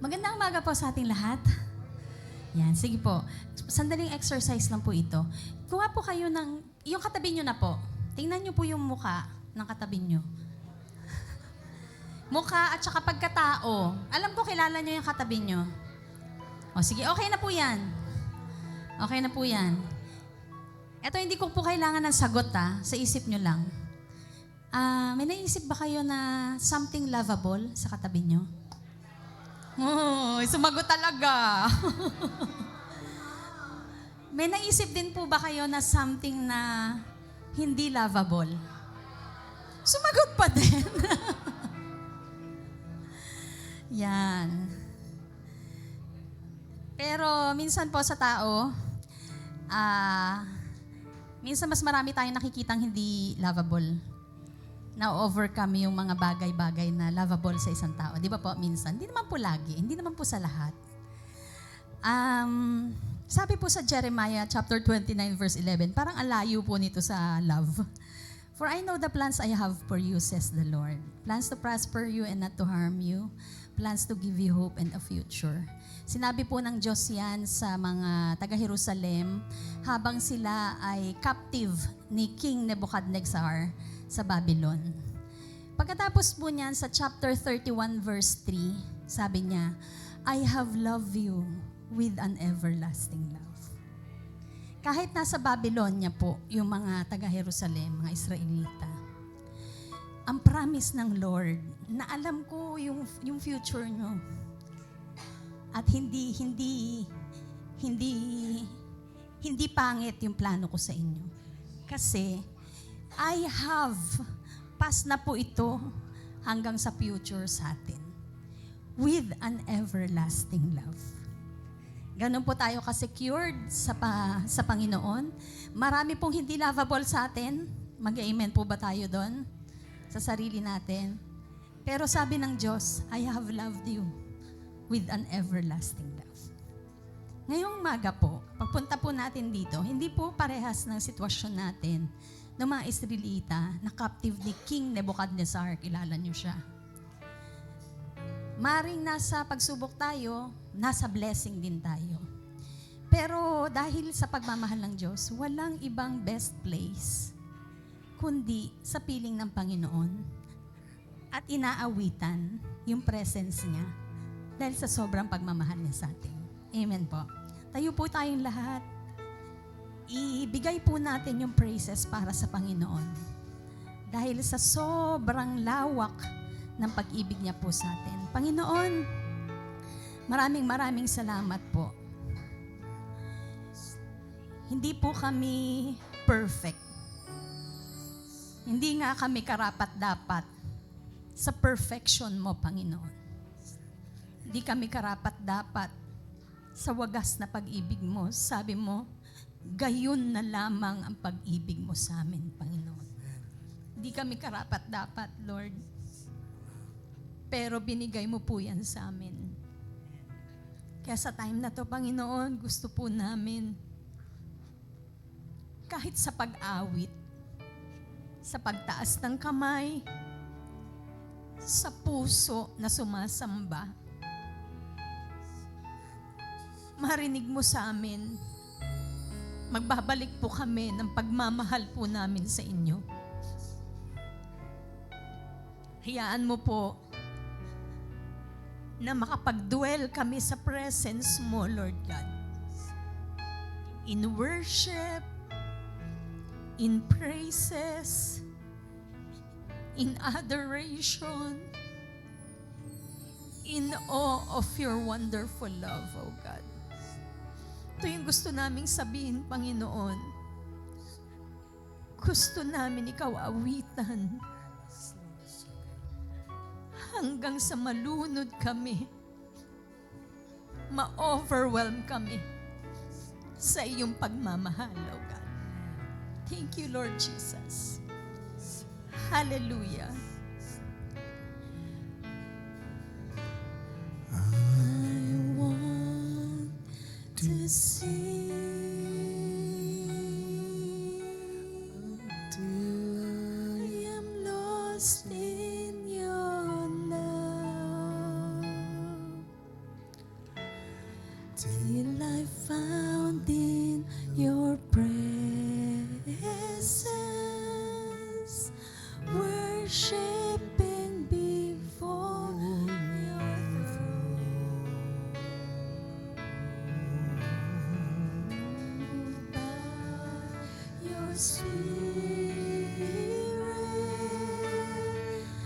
Magandang umaga po sa ating lahat. Yan, sige po. Sandaling exercise lang po ito. Kuha po kayo ng, yung katabi nyo na po. Tingnan nyo po yung muka ng katabi nyo. Muka at saka pagkatao. Alam ko, kilala nyo yung katabi nyo. O sige, okay na po yan. Okay na po yan. Ito, hindi ko po kailangan ng sagot sa isip nyo lang. May naisip ba kayo na something lovable sa katabi nyo? Oh, sumagot talaga. May naisip din po ba kayo na something na hindi lovable? Sumagot pa din. Yan. Pero minsan po sa tao, minsan mas marami tayong nakikitang hindi lovable. Na-overcome yung mga bagay-bagay na lovable sa isang tao. Di ba po, minsan? Hindi naman po lagi. Hindi naman po sa lahat. Sabi po sa Jeremiah chapter 29 verse 11, parang alayo po nito sa love. For I know the plans I have for you, says the Lord. Plans to prosper you and not to harm you. Plans to give you hope and a future. Sinabi po ng Diyos yan sa mga taga-Jerusalem habang sila ay captive ni King Nebuchadnezzar sa Babylon. Pagkatapos po niyan sa chapter 31 verse 3, sabi niya, I have loved you with an everlasting love. Kahit nasa Babylon niya po, yung mga taga-Jerusalem, mga Israelita, ang promise ng Lord, na alam ko yung future nyo. At hindi pangit yung plano ko sa inyo. Kasi, I have, past na po ito hanggang sa future sa atin. With an everlasting love. Ganun po tayo ka-secured sa Panginoon. Marami pong hindi lovable sa atin. Mag-amen po ba tayo doon? Sa sarili natin. Pero sabi ng Diyos, I have loved you with an everlasting love. Ngayong umaga po, pagpunta po natin dito, hindi po parehas ng sitwasyon natin ng mga Israelita na captive ni King Nebuchadnezzar, kilala niyo siya. Maring nasa pagsubok tayo, nasa blessing din tayo. Pero dahil sa pagmamahal ng Diyos, walang ibang best place kundi sa piling ng Panginoon at inaawitan yung presence niya dahil sa sobrang pagmamahal niya sa atin. Amen po. Tayo po tayong lahat. Ibigay po natin yung praises para sa Panginoon. Dahil sa sobrang lawak ng pag-ibig niya po sa atin. Panginoon, maraming salamat po. Hindi po kami perfect. Hindi nga kami karapat-dapat sa perfection mo, Panginoon. Hindi kami karapat-dapat sa wagas na pag-ibig mo. Sabi mo, gayon na lamang ang pag-ibig mo sa amin, Panginoon. Hindi kami karapat-dapat, Lord. Pero binigay mo po yan sa amin. Kaya sa time na to, Panginoon, gusto po namin, kahit sa pag-awit, sa pagtaas ng kamay, sa puso na sumasamba, marinig mo sa amin, magbabalik po kami ng pagmamahal po namin sa inyo. Hayaan mo po na makapag-dwell kami sa presence mo, Lord God. In worship, in praises, in adoration, in awe of your wonderful love, O God. Ito yung gusto naming sabihin, Panginoon. Gusto namin ikaw awitan hanggang sa malunod kami, ma-overwhelm kami sa iyong pagmamahal, O God. Thank you, Lord Jesus. Hallelujah. I want to see. I am lost in your love. till I found in your presence, worshiping before your throne. By your Spirit,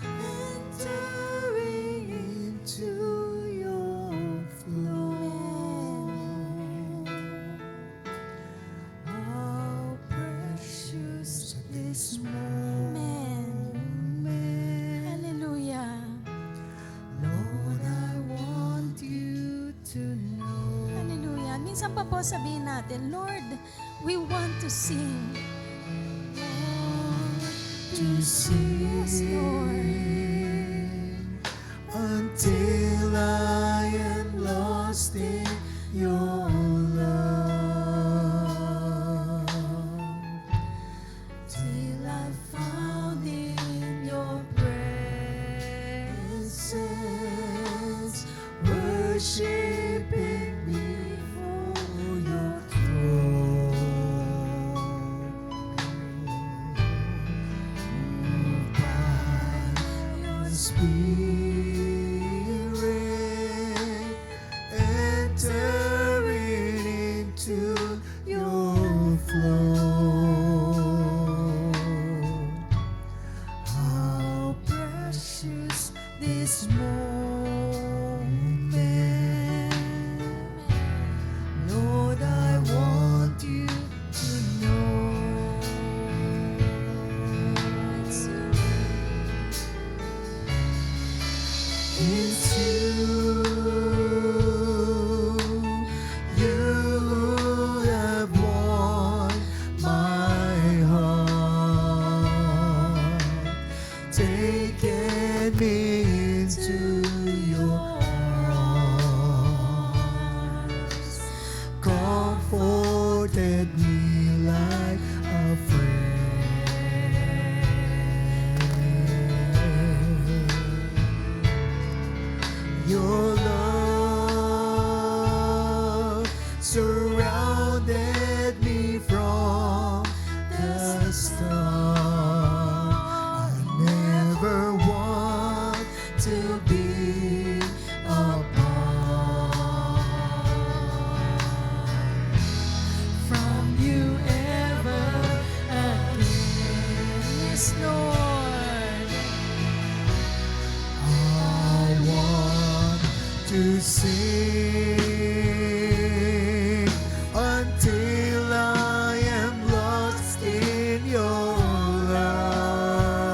entering into your flow. How precious this moment. Hallelujah. Lord, I want you to know. Hallelujah. Minsan pa po sabihin natin, Lord, we want to sing. Lord, to sing. Yes, Lord. Until I am lost in your love, Till I found in your presence, worshiping before your throne. Moved by your Spirit, entering into your flow. How precious this moment. Lord, I want you to know. It's you. You have won my heart, taken me into your arms, comforted me like a friend. Your love surrounded me from the start. I never want to be apart from you ever again. yes, Lord. I want to sing until I am lost in your love,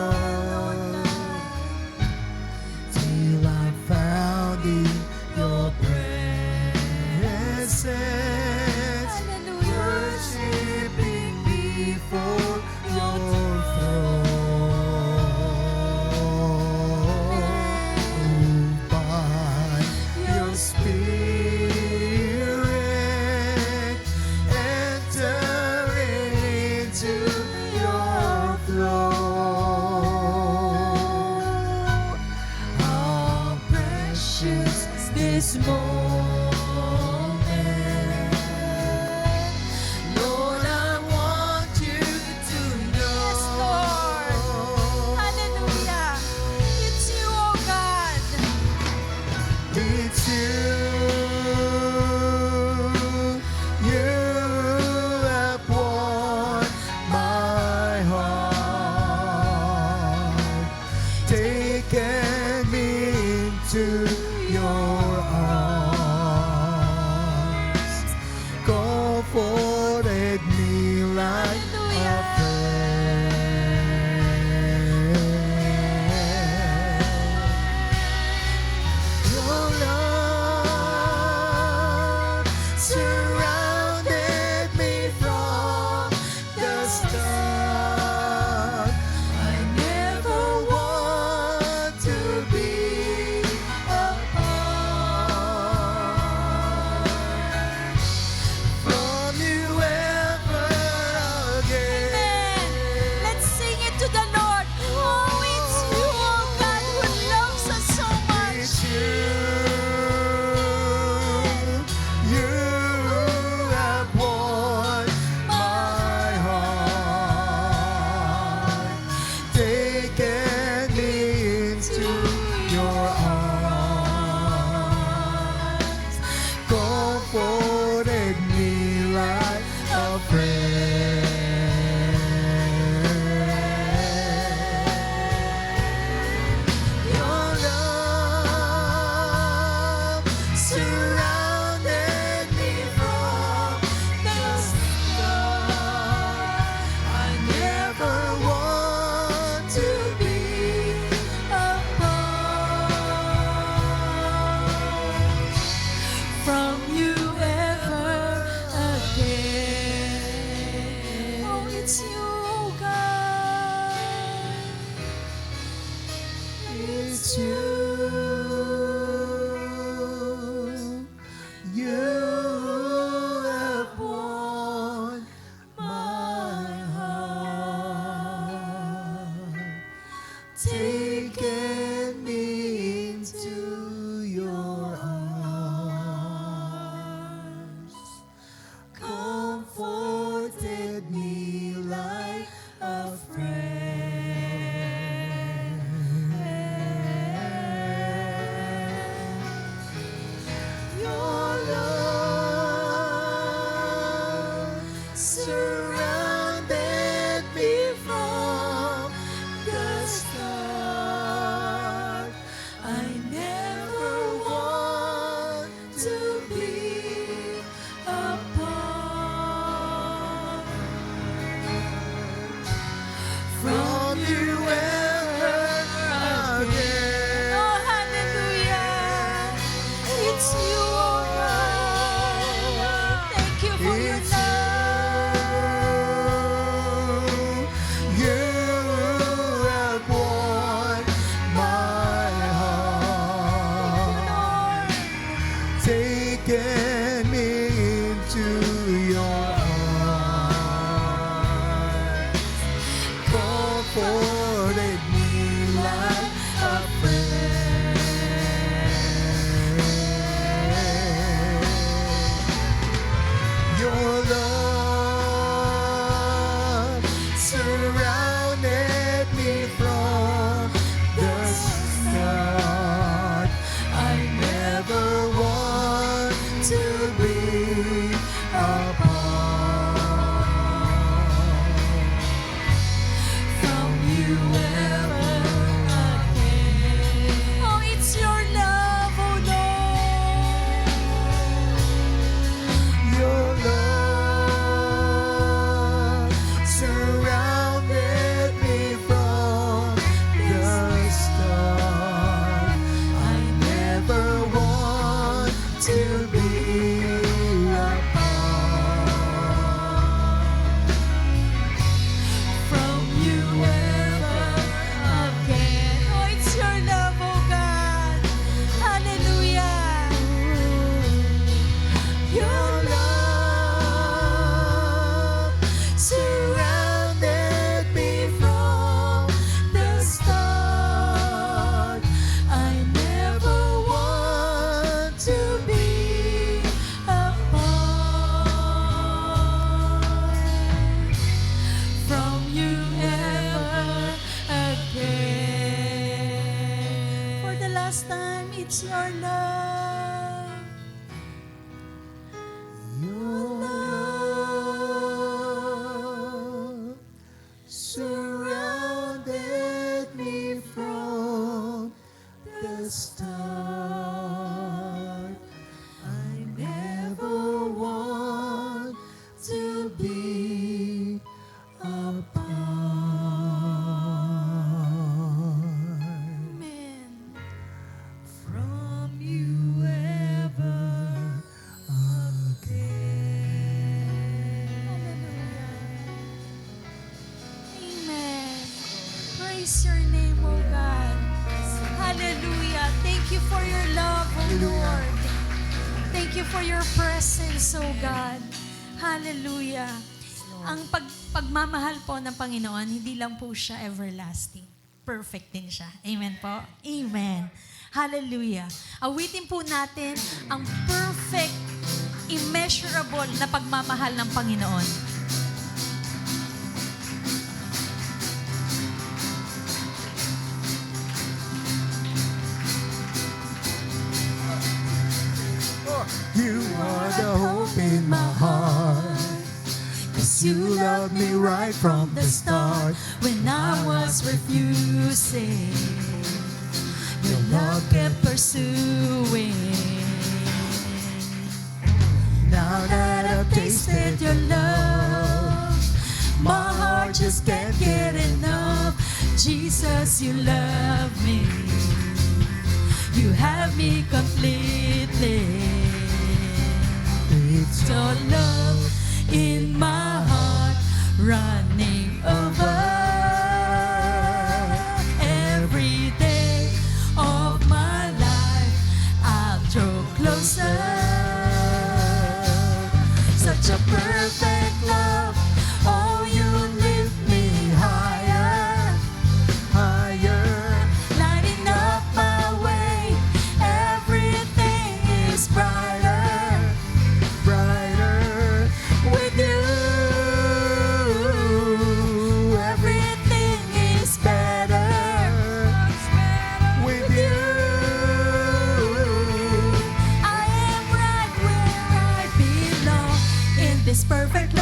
till I'm found in your presence, Hallelujah. worshiping before your throne. Moved by your Spirit, entering into your flow. How precious this moment. Lord, I want you to know. Yes, Lord. Hallelujah. It's you, oh God. It's you. You have won my heart, taken me into your arms, comforted me like a Hallelujah. friend. Your love surrounded me from the start. I never want to be time, it's your love. Your love surrounded me from the start. I never want to be apart. Amen. From you ever again. Amen. Praise your name, O God. Hallelujah. Thank you for your love, O Lord. Thank you for your presence, O God. Hallelujah. Ang pagmamahal po ng Panginoon, hindi lang po siya everlasting. Perfect din siya. Amen po? Amen. Hallelujah. Awitin po natin ang perfect, immeasurable na pagmamahal ng Panginoon. You are the hope in my heart. 'Cause you loved me right from the start. When I was refusing, your love kept pursuing. Now that I've tasted your love, My heart just can't get enough. Jesus, you love me. You have me completely. it's Your love in my heart running over. Every day of my life I'll draw closer. Such a perfect love. Oh, you lift me higher, higher, lighting up my way. Everything is brighter brighter. with you. Everything is better With you, I am right where I belong in this perfect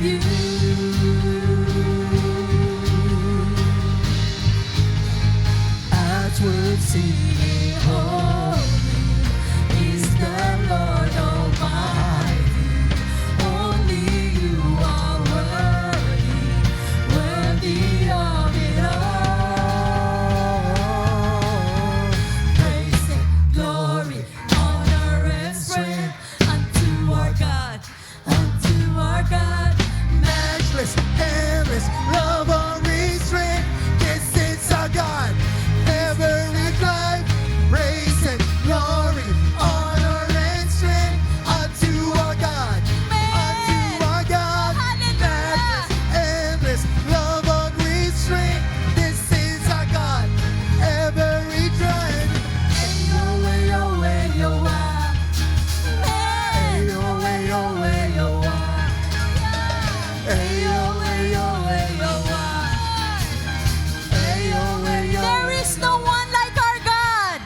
you. As we're singing, Holy is the Lord Almighty. Only you are worthy, worthy of it all. Praise and glory, honor and strength unto our God, unto our God. matchless, endless, love unrestrained. This is our God, every life, praise and glory, honor and strength unto our God, unto our God. Matchless, endless, love unrestrained. This is our God, every tribe. Ayo, ayo, ayo, ah. Ayo, ayo, ayo, ayo, ayo, ayo, ayo, ayo. There is no one like our God.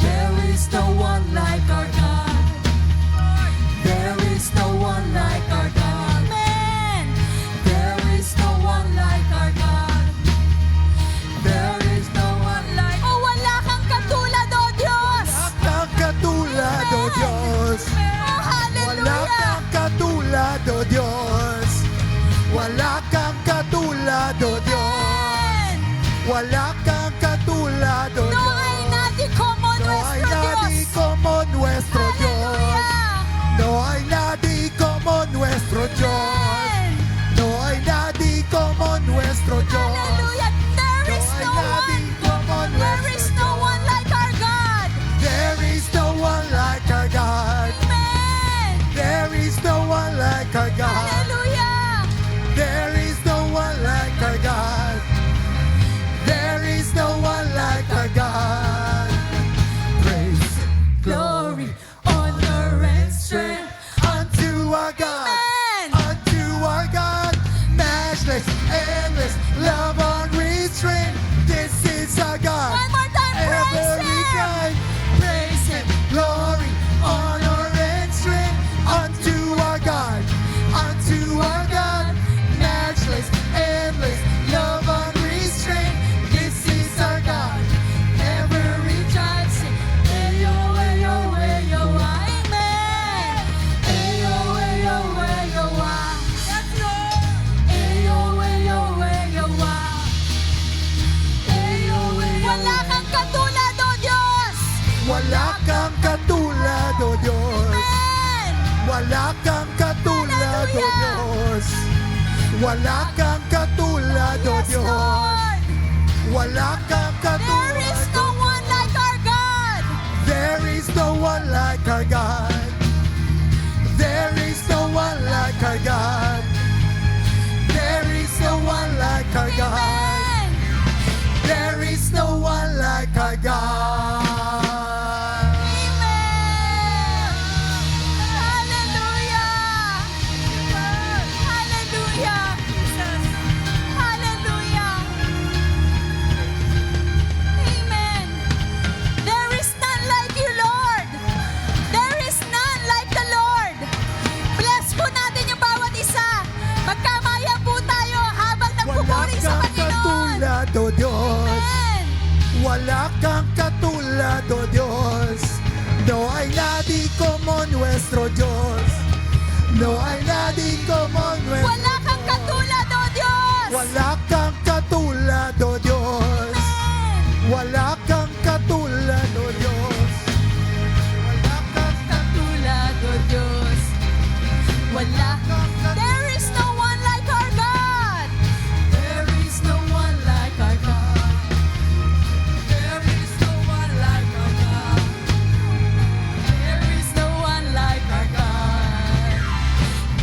There is no one like our God. There is no one like our God. Amen. There is no one like our God. There is no one like. Oh, wala kang katulad, oh Diyos. Wala kang katulad, O Diyos. Oh, Wala hallelujah. kang katulad, O Diyos. Wala kang katulad, O Diyos. Amen. Wala kang katulad, O No Diyos. hay nadie como No hay nuestro nadie Dios. como nuestro Dios. Hallelujah. No hay nadie como nuestro Dios. Amen. No hay nadie como nuestro Dios. Hallelujah. There is No hay no nadie one. como There is nuestro no one like our God. There is no one like our God. Amen. There is no one like our God. Hallelujah. There is no one like our God. There is no one like our God. Praise, glory, honor and strength unto our God. Amen. Unto our God. Matchless, endless, love unrestrained. This is our God. One more time, praise Every Him. time, praise and glory, honor and strength unto our God, unto our God, matchless, endless, love unrestrained. This is our God. Every time, sing, ayo, ayo, ayo, Amen. ayo, ayo, ayo, ayo, ayo, ayo, ayo, ayo. Wala kang katulad, oh Diyos. Wala kang katulad, O Diyos. Amen. Wala kang katulad, O Hallelujah. Diyos. Wala kang katulad, O Yes, Diyos. Lord. Wala kang There is katulad. no one like our God. There is no one like our God. There is no one like our God. There is no one like our God. Amen. There is no one like our God. Amen. Hallelujah. Hallelujah. Hallelujah. Amen. There is none like you, Lord. There is none like the Lord. Bless po natin yung bawat isa. Magkamaya po tayo habang Wala nagpupuri sa kang Panginoon. katulad, O Diyos. Amen. Wala kang katulad, O Diyos. No hay nadie como nuestro Dios. No hay nadie como nuestro Wala kang katulad, O Diyos. Wala kang katulad, O Diyos. Amen. Wala kang katulad, O Diyos. Wala kang Katulad, O Diyos. Wala. There is no one like our God. There is no one like our God. There is no one like our God. There is no one like our God.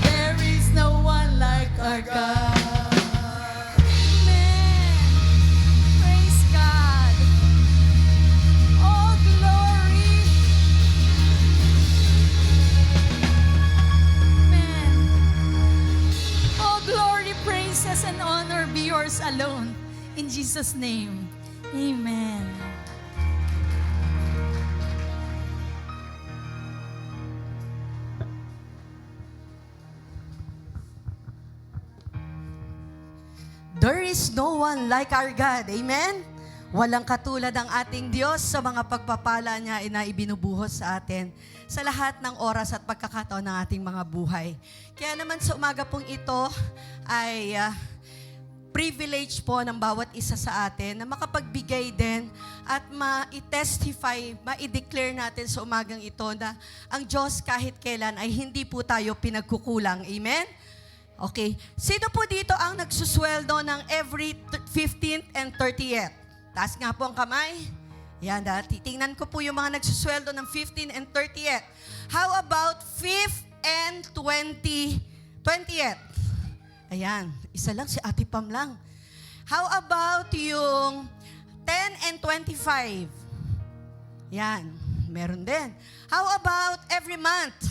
There is no one like our God. Amen. Praise God. All glory. Amen. All glory, praises, and honor be yours alone. In Jesus' name. Amen. There is no one like our God. Amen? Walang katulad ang ating Diyos sa mga pagpapala niya na ibinubuhos sa atin sa lahat ng oras at pagkakataon ng ating mga buhay. Kaya naman sa umaga pong ito ay privilege po ng bawat isa sa atin na makapagbigay din at ma-testify, ma-declare natin sa umagang ito na ang Diyos kahit kailan ay hindi po tayo pinagkukulang. Amen? Okay. Sino po dito ang nagsusweldo ng every 15th and 30th? Taas nga po ang kamay. Yan, titingnan ko po yung mga nagsusweldo ng 15th and 30th. How about 5th and 20th? Ayan, isa lang, si Ate Pam lang. How about yung 10 and 25? Yan, meron din. How about every month?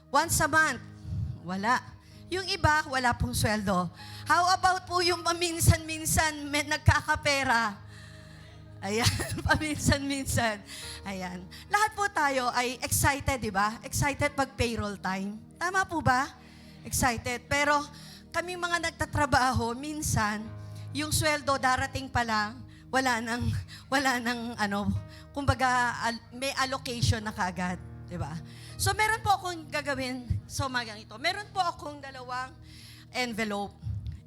Once a month? Wala. Yung iba, wala pong sweldo. How about po yung paminsan-minsan nagkakapera? Ayan, paminsan-minsan. Ayan. Lahat po tayo ay excited, di ba? Excited pag payroll time. Tama po ba? Excited. Pero kami mga nagtatrabaho, minsan, yung sweldo darating pa lang, wala nang kumbaga may allocation na kagad, di ba? So meron po akong gagawin sa umagang ito. Meron po akong 2 envelope.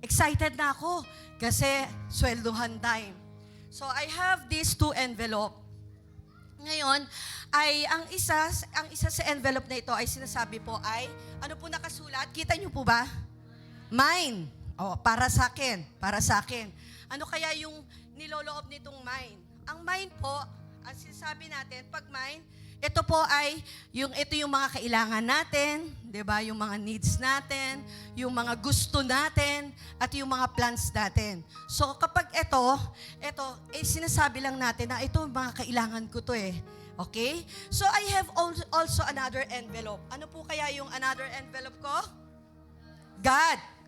Excited na ako kasi sweldohan time. So I have these 2 envelope. Ngayon, ay ang isa sa envelope na ito ay sinasabi po ay, ano po nakasulat? Kita niyo po ba? Mine. Oh, para sa akin. Ano kaya yung niloloob nitong mine? Ang mine po, ang sinasabi natin, pag mine, ito po ay ito yung mga kailangan natin, 'di ba? Yung mga needs natin, yung mga gusto natin, at yung mga plans natin. So kapag ito sinasabi lang natin na ito mga kailangan ko to eh. Okay? So I have also another envelope. Ano po kaya yung another envelope ko?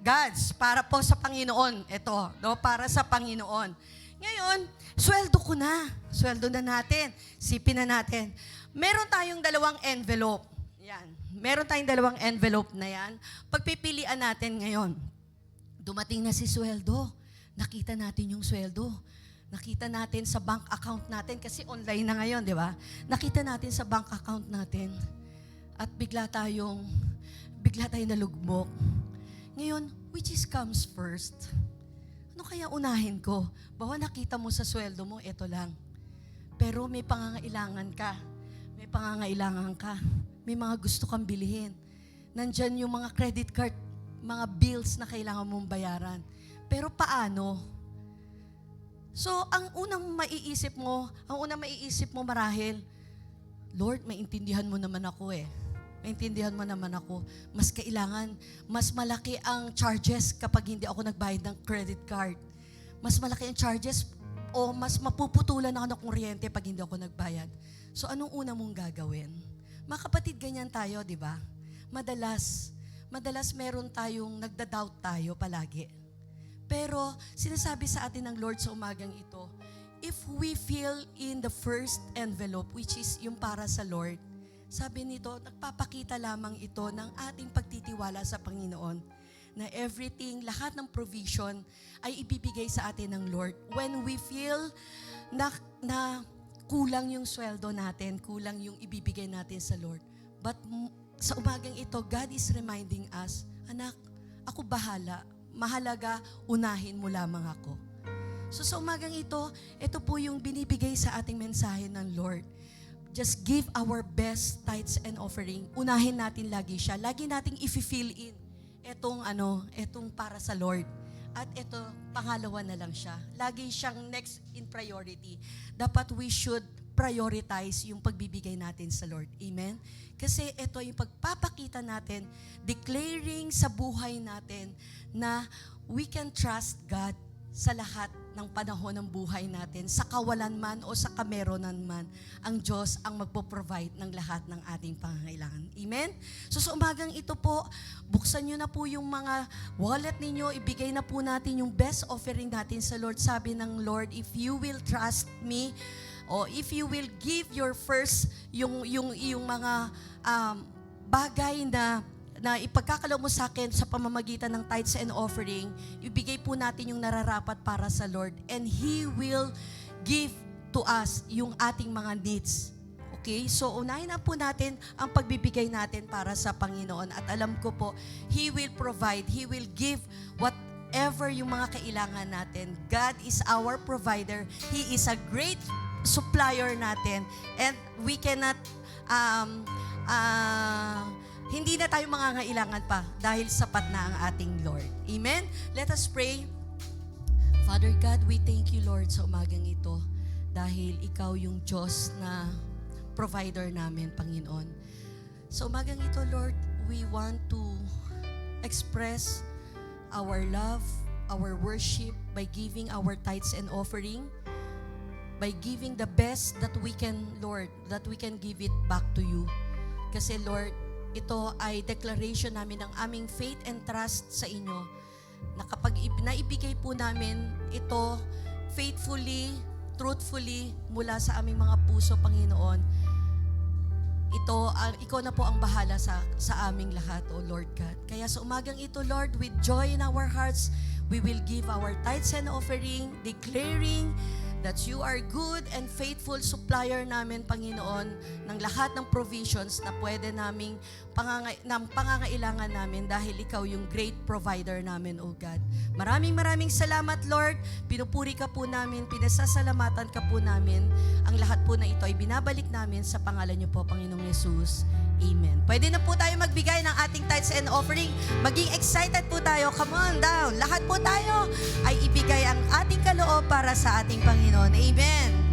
God's, para po sa Panginoon. Ito, para sa Panginoon. Ngayon, sweldo na natin. Sipin na natin. Meron tayong 2 envelope. Yan. Meron tayong 2 envelope na yan. Pagpipilian natin ngayon, dumating na si sweldo. Nakita natin yung sweldo. Nakita natin sa bank account natin kasi online na ngayon, di ba? Nakita natin sa bank account natin at bigla tayong nalugmok. Ngayon, which is comes first? Ano kaya unahin ko? Bawa nakita mo sa sweldo mo, ito lang. Pero may pangangailangan ka. May mga gusto kang bilhin. Nandyan yung mga credit card, mga bills na kailangan mong bayaran. Pero paano? So, ang unang maiisip mo marahil, Lord, maintindihan mo naman ako eh. Mas kailangan, mas malaki ang charges kapag hindi ako nagbayad ng credit card. Mas malaki ang charges o mas mapuputulan ako ng kuryente pag hindi ako nagbayad. So anong una mong gagawin? Mga kapatid, ganyan tayo, di ba? Madalas meron tayong nagda-doubt tayo palagi. Pero sinasabi sa atin ng Lord sa umagang ito, if we fill in the first envelope, which is yung para sa Lord, sabi nito, nagpapakita lamang ito ng ating pagtitiwala sa Panginoon na everything, lahat ng provision ay ibibigay sa atin ng Lord. When we feel na kulang yung sweldo natin, kulang yung ibibigay natin sa Lord. But sa umagang ito, God is reminding us, anak, ako bahala. Mahalaga, unahin mo lamang ako. So sa umagang ito po yung binibigay sa ating mensahe ng Lord. Just give our best tithes and offering. Unahin natin lagi siya. Lagi nating i-fill in etong para sa Lord. At ito, pangalawa na lang siya. Lagi siyang next in priority. Dapat we should prioritize yung pagbibigay natin sa Lord. Amen? Kasi ito yung pagpapakita natin, declaring sa buhay natin na we can trust God sa lahat ng panahon ng buhay natin, sa kawalan man o sa kameronan man, ang Diyos ang magpo-provide ng lahat ng ating pangangailangan. Amen? So sa umagang ito po, buksan nyo na po yung mga wallet ninyo, ibigay na po natin yung best offering natin sa Lord. Sabi ng Lord, if you will trust me, o if you will give your first, yung mga bagay na na ipagkakaloob mo sa akin sa pamamagitan ng tithes and offering, ibigay po natin yung nararapat para sa Lord. And He will give to us yung ating mga needs. Okay? So, unahin na po natin ang pagbibigay natin para sa Panginoon. At alam ko po, He will provide. He will give whatever yung mga kailangan natin. God is our provider. He is a great supplier natin. And we cannot, hindi na tayo mangangailangan pa dahil sapat na ang ating Lord. Amen? Let us pray. Father God, we thank you, Lord, sa umagang ito dahil ikaw yung Diyos na provider namin, Panginoon. Sa umagang ito, Lord, we want to express our love, our worship by giving our tithes and offering, by giving the best that we can, Lord, that we can give it back to you. Kasi, Lord, ito ay declaration namin ng aming faith and trust sa inyo na kapag naibigay po namin ito faithfully, truthfully mula sa aming mga puso, Panginoon, ikaw na po ang bahala sa aming lahat, O Lord God. Kaya sa umagang ito, Lord, with joy in our hearts, we will give our tithes and offering, declaring that you are good and faithful supplier namin, Panginoon, ng lahat ng provisions na pwede naming pangangailangan namin dahil ikaw yung great provider namin, O God. Maraming salamat, Lord. Pinupuri ka po namin, pinasasalamatan ka po namin. Ang lahat po na ito ay binabalik namin sa pangalan niyo po, Panginoong Yesus. Amen. Pwede na po tayo magbigay ng ating tithes and offering. Maging excited po tayo. Come on down. Lahat po tayo ay ibigay ang ating kaloob para sa ating Panginoon. Amen.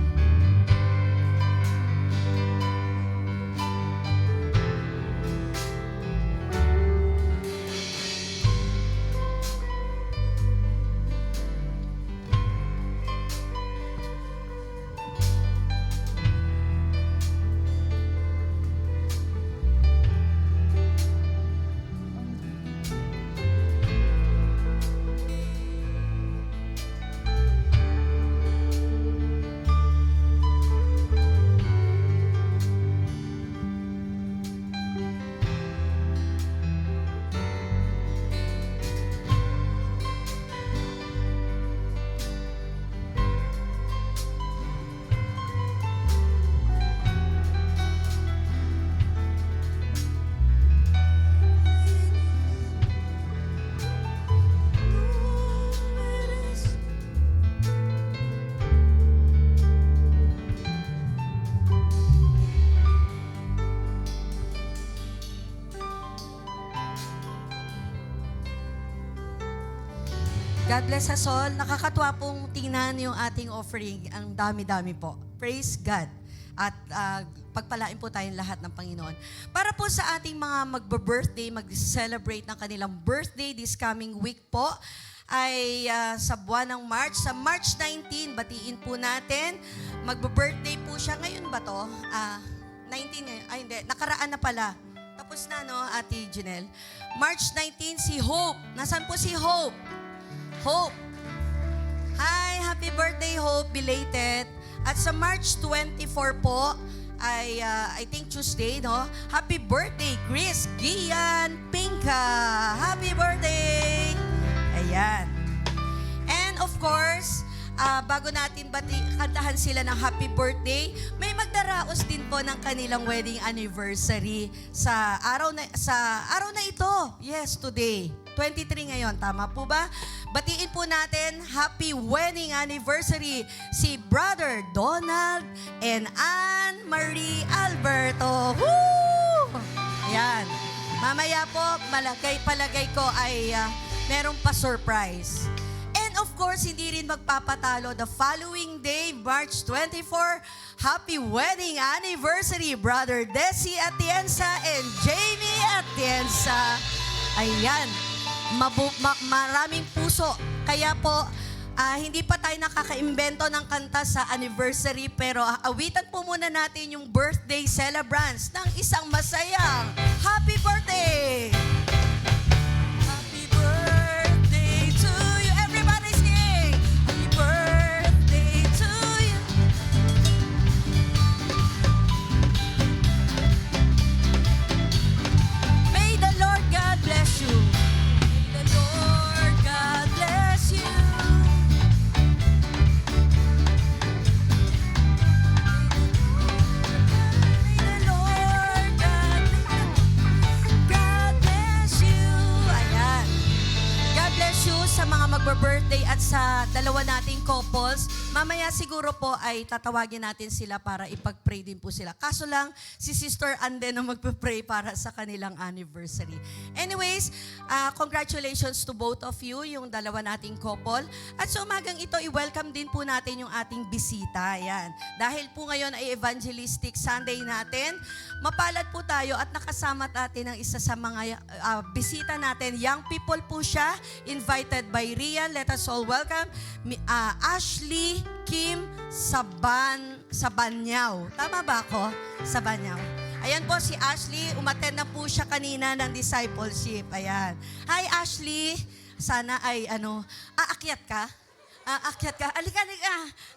God bless us all. Nakakatuwa pong tingnan yung ating offering. Ang dami-dami po. Praise God. At pagpalain po tayong lahat ng Panginoon. Para po sa ating mga magbe-birthday, mag-celebrate ng kanilang birthday this coming week po, ay sa buwan ng March. Sa March 19, batiin po natin. Magbe-birthday po siya. Ngayon ba to? 19 ngayon. Ay, hindi. Nakaraan na pala. Tapos na, no, Ate Janelle? March 19, si Hope. Nasaan po si Hope? Hope. Hi, happy birthday, Hope, belated. At sa March 24 po, ay I think Tuesday, no? Happy birthday, Chris Gian Pinka. Happy birthday! Ayan. And of course, bago natin kantahan sila ng happy birthday, may magdaraos din po ng kanilang wedding anniversary sa araw na ito. Yes, today. 23 ngayon, tama po ba? Batiin po natin, happy wedding anniversary si Brother Donald and Anne-Marie Alberto. Woo! Ayan. Mamaya po, palagay ko ay merong pa-surprise. And of course, hindi rin magpapatalo the following day, March 24, happy wedding anniversary, Brother Desi Atienza and Jamie Atienza. Ayan. Maraming puso. Kaya po, hindi pa tayo nakaka-imbento ng kanta sa anniversary, pero awitan po muna natin yung birthday celebrants ng isang masayang happy birthday! Happy birthday to you! Everybody sing! Happy birthday to you! May the Lord God sa mga magbe-birthday at sa dalawa nating couples, mamaya siguro po ay tatawagin natin sila para ipag-pray din po sila. Kaso lang, si Sister Ande na magpe-pray para sa kanilang anniversary. Anyways, congratulations to both of you, yung dalawa nating couple. At sa umagang ito, i-welcome din po natin yung ating bisita. Ayan. Dahil po ngayon ay Evangelistic Sunday natin, mapalad po tayo at nakasama natin ang isa sa mga bisita natin. Young people po siya, invited by Rian. Let us all welcome Ashley Kim Sabanyaw. Tama ba ako? Sabanyaw. Ayan po si Ashley. Umattend na po siya kanina ng discipleship. Ayan. Hi Ashley. Sana ay aakyat ka? Aakyat ka. Alika.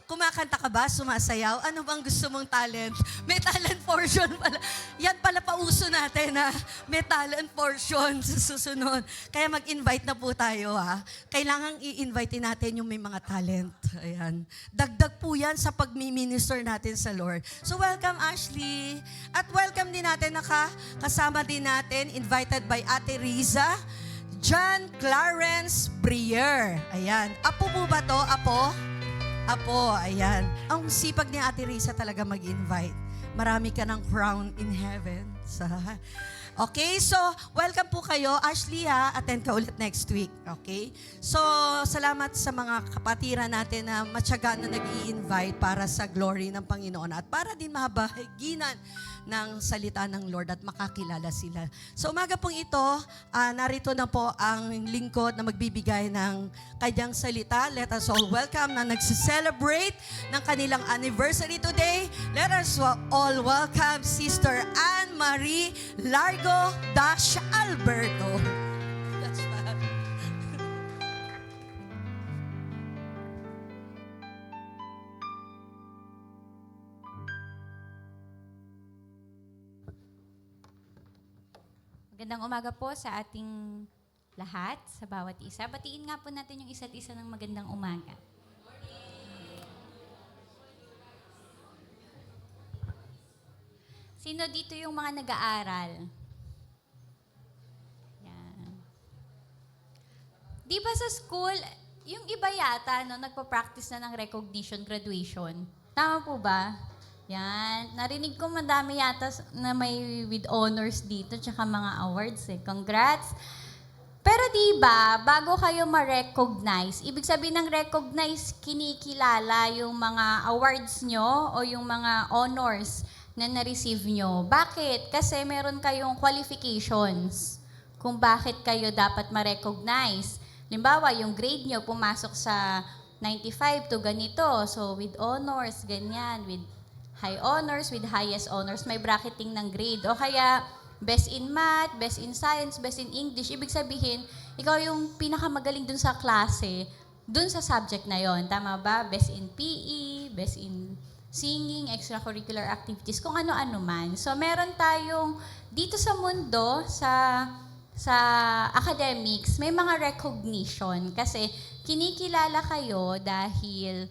Kumakanta ka ba? Sumasayaw? Ano bang gusto mong talent? May talent portion pala. Yan pala pauso natin na may talent portion sa susunod. Kaya mag-invite na po tayo ha. Kailangan i-invite natin yung may mga talent. Ayan. Dagdag po yan sa pag-minister natin sa Lord. So welcome Ashley. At welcome din natin kasama din natin, invited by Ate Riza, John Clarence Brier. Ayan. Apo po ba to? Apo? Apo, ayan. Ang sipag ni Ate Risa talaga mag-invite. Marami ka ng crown in heaven. Okay, so welcome po kayo. Ashley ha, attend ka ulit next week. Okay? So, salamat sa mga kapatiran natin na matyaga na nag-i-invite para sa glory ng Panginoon at para din mabahaginan ng salita ng Lord at makakilala sila. So umaga pong ito, narito na po ang lingkod na magbibigay ng kanyang salita. Let us all welcome na nagse-celebrate ng kanilang anniversary today. Let us all welcome Sister Anne-Marie Largo Dash Alberto. That's bad. Magandang umaga po sa ating lahat, sa bawat isa. Batiin nga po natin yung isa't isa ng magandang umaga. Sino dito yung mga nag-aaral? Yan. Di ba sa school, yung iba yata, nagpa-practice na ng recognition graduation? Tama po ba? Yan. Narinig ko madami yata na may with honors dito tsaka mga awards eh. Congrats! Pero di ba bago kayo ma-recognize, ibig sabihin ng recognize, kinikilala yung mga awards nyo o yung mga honors na na-receive nyo. Bakit? Kasi meron kayong qualifications kung bakit kayo dapat ma-recognize. Limbawa, yung grade nyo pumasok sa 95 to ganito. So with honors, ganyan. With high honors, with highest honors, may bracketing ng grade. O kaya, best in math, best in science, best in English. Ibig sabihin, ikaw yung pinakamagaling dun sa klase, dun sa subject na yon. Tama ba? Best in PE, best in singing, extracurricular activities, kung ano-ano man. So, meron tayong, dito sa mundo, sa academics, may mga recognition. Kasi, kinikilala kayo dahil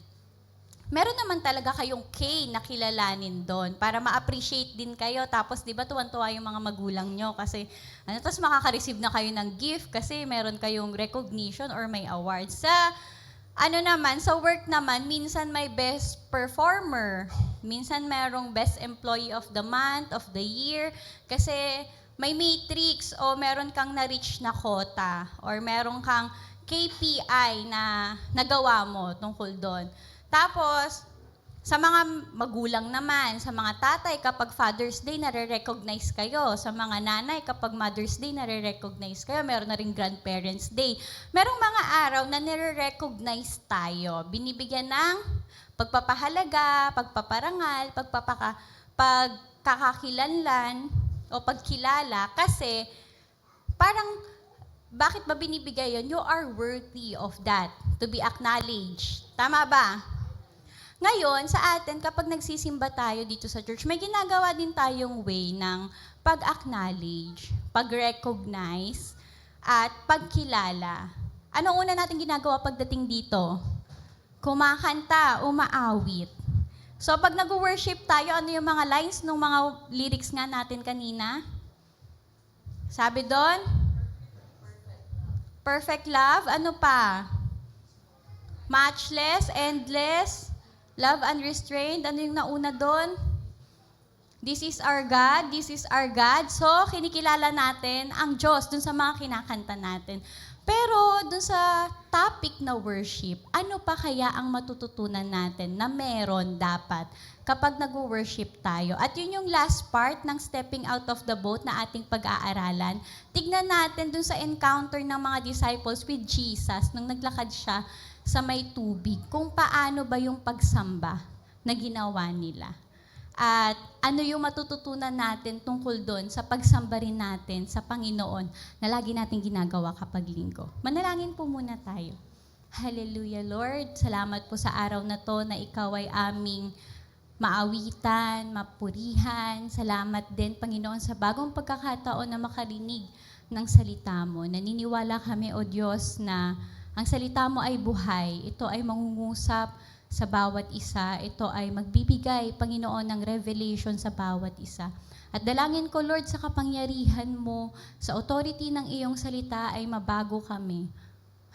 meron naman talaga kayong K na kilalanin doon para ma-appreciate din kayo. Tapos, di ba, tuwan-tuwa yung mga magulang nyo kasi, tapos makaka-receive na kayo ng gift kasi meron kayong recognition or may awards. Sa work naman, minsan may best performer. Minsan merong best employee of the month, of the year. Kasi may matrix o meron kang na-reach na quota or meron kang KPI na nagawa mo tungkol doon. Tapos, sa mga magulang naman, sa mga tatay, kapag Father's Day, nare-recognize kayo. Sa mga nanay, kapag Mother's Day, nare-recognize kayo. Meron na rin Grandparents' Day. Merong mga araw na nare-recognize tayo. Binibigyan ng pagpapahalaga, pagpaparangal, pagkakakilanlan, o pagkilala. Kasi, parang, bakit ba binibigay yun? You are worthy of that, to be acknowledged. Tama ba? Ngayon, sa atin, kapag nagsisimba tayo dito sa church, may ginagawa din tayong way ng pag-acknowledge, pag-recognize, at pagkilala. Ano una natin ginagawa pagdating dito? Kumakanta, umaawit. So, pag nag-worship tayo, ano yung mga lines ng mga lyrics nga natin kanina? Sabi doon? Perfect love. Ano pa? Matchless, endless, love unrestrained. Ano yung nauna doon? This is our God, this is our God. So, kinikilala natin ang Diyos dun sa mga kinakanta natin. Pero dun sa topic na worship, ano pa kaya ang matututunan natin na meron dapat kapag nag-worship tayo? At yun yung last part ng stepping out of the boat na ating pag-aaralan. Tignan natin dun sa encounter ng mga disciples with Jesus nung naglakad siya sa may tubig, kung paano ba yung pagsamba na ginawa nila. At ano yung matututunan natin tungkol doon sa pagsamba rin natin sa Panginoon na lagi natin ginagawa kapag linggo. Manalangin po muna tayo. Hallelujah, Lord. Salamat po sa araw na to na ikaw ay aming maawitan, mapurihan. Salamat din, Panginoon, sa bagong pagkakataon na makarinig ng salita mo. Naniniwala kami, O Diyos, na ang salita mo ay buhay. Ito ay mangungusap sa bawat isa. Ito ay magbibigay, Panginoon, ng revelation sa bawat isa. At dalangin ko, Lord, sa kapangyarihan mo, sa authority ng iyong salita ay mabago kami.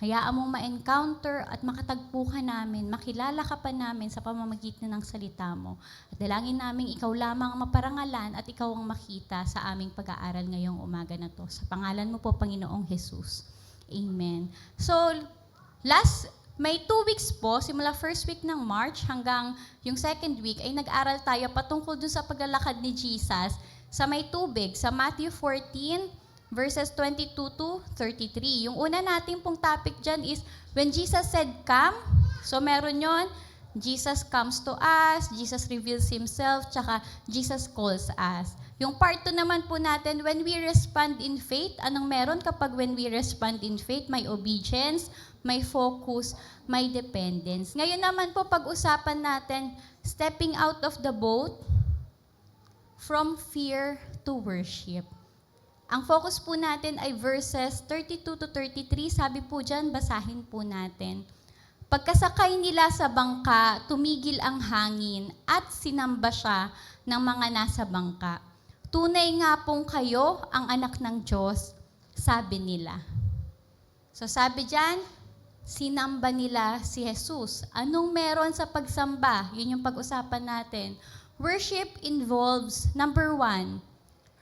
Hayaan mong ma-encounter at makatagpo ka namin, makilala ka pa namin sa pamamagitan ng salita mo. At dalangin namin ikaw lamang ang maparangalan at ikaw ang makita sa aming pag-aaral ngayong umaga na to. Sa pangalan mo po, Panginoong Jesus. Amen. So, may 2 weeks po, simula first week ng March hanggang yung second week, ay nag-aral tayo patungkol dun sa paglalakad ni Jesus sa may tubig, sa Matthew 14, verses 22 to 33. Yung una natin pong topic dyan is, when Jesus said, come, so meron yon, Jesus comes to us, Jesus reveals Himself, tsaka Jesus calls us. Yung part 2 naman po natin, when we respond in faith, anong meron kapag when we respond in faith? May obedience, may focus, may dependence. Ngayon naman po, pag-usapan natin, stepping out of the boat from fear to worship. Ang focus po natin ay verses 32 to 33. Sabi po dyan, basahin po natin. Pagkasakay nila sa bangka, tumigil ang hangin at sinamba siya ng mga nasa bangka. Tunay nga pong kayo ang anak ng Diyos, sabi nila. So sabi dyan, sinamba nila si Jesus. Anong meron sa pagsamba? Yun yung pag-usapan natin. Worship involves, number 1,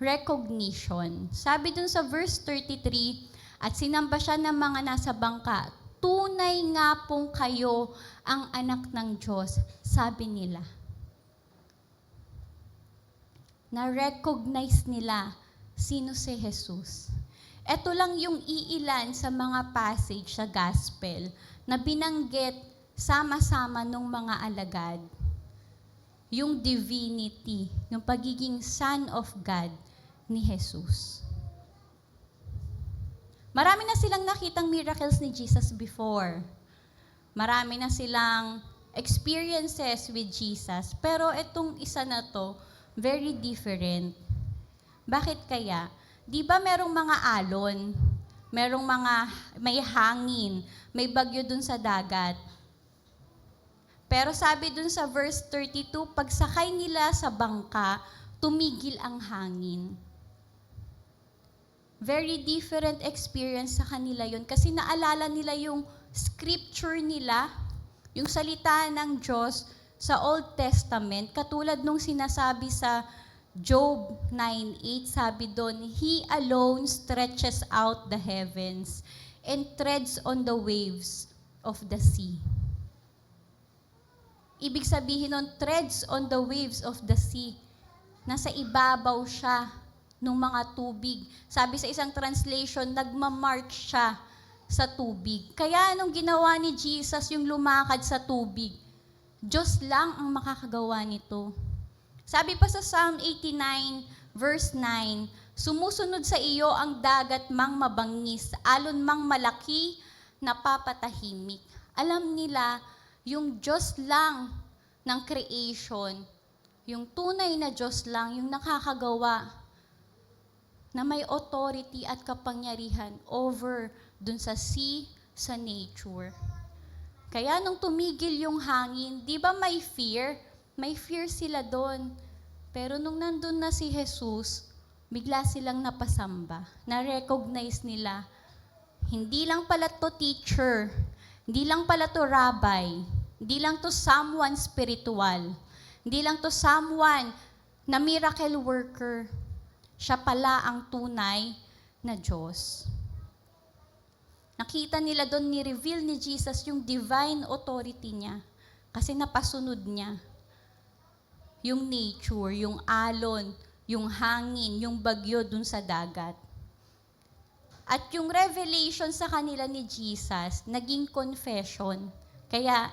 recognition. Sabi dun sa verse 33, at sinamba siya ng mga nasa bangka, tunay nga pong kayo ang anak ng Diyos, sabi nila. Na-recognize nila sino si Jesus. Ito lang yung iilan sa mga passage sa gospel na binanggit sama-sama ng mga alagad. Yung divinity, yung pagiging Son of God ni Jesus. Marami na silang nakitang miracles ni Jesus before. Marami na silang experiences with Jesus. Pero itong isa na to, very different. Bakit kaya? Di ba merong mga alon, may hangin, may bagyo dun sa dagat. Pero sabi dun sa verse 32, pagsakay nila sa bangka, tumigil ang hangin. Very different experience sa kanila yun kasi naalala nila yung scripture nila, yung salita ng Diyos sa Old Testament, katulad nung sinasabi sa Job 9:8, sabi doon, He alone stretches out the heavens and treads on the waves of the sea. Ibig sabihin nun, treads on the waves of the sea. Nasa ibabaw siya ng mga tubig. Sabi sa isang translation, nagmamarch siya sa tubig. Kaya anong ginawa ni Jesus yung lumakad sa tubig? Diyos lang ang makakagawa nito. Sabi pa sa Psalm 89, verse 9, sumusunod sa iyo ang dagat mang mabangis, alon mang malaki, napapatahimik. Alam nila, yung Diyos lang ng creation, yung tunay na Diyos lang, yung nakakagawa na may authority at kapangyarihan over dun sa sea, sa nature. Kaya nung tumigil yung hangin, di ba may fear? May fear sila doon. Pero nung nandun na si Jesus, bigla silang napasamba. Na-recognize nila, hindi lang pala to teacher, hindi lang pala to rabbi, hindi lang to someone spiritual, hindi lang to someone na miracle worker. Siya pala ang tunay na Diyos. Nakita nila doon, ni-reveal ni Jesus yung divine authority niya kasi napasunod niya. Yung nature, yung alon, yung hangin, yung bagyo dun sa dagat. At yung revelation sa kanila ni Jesus, naging confession. Kaya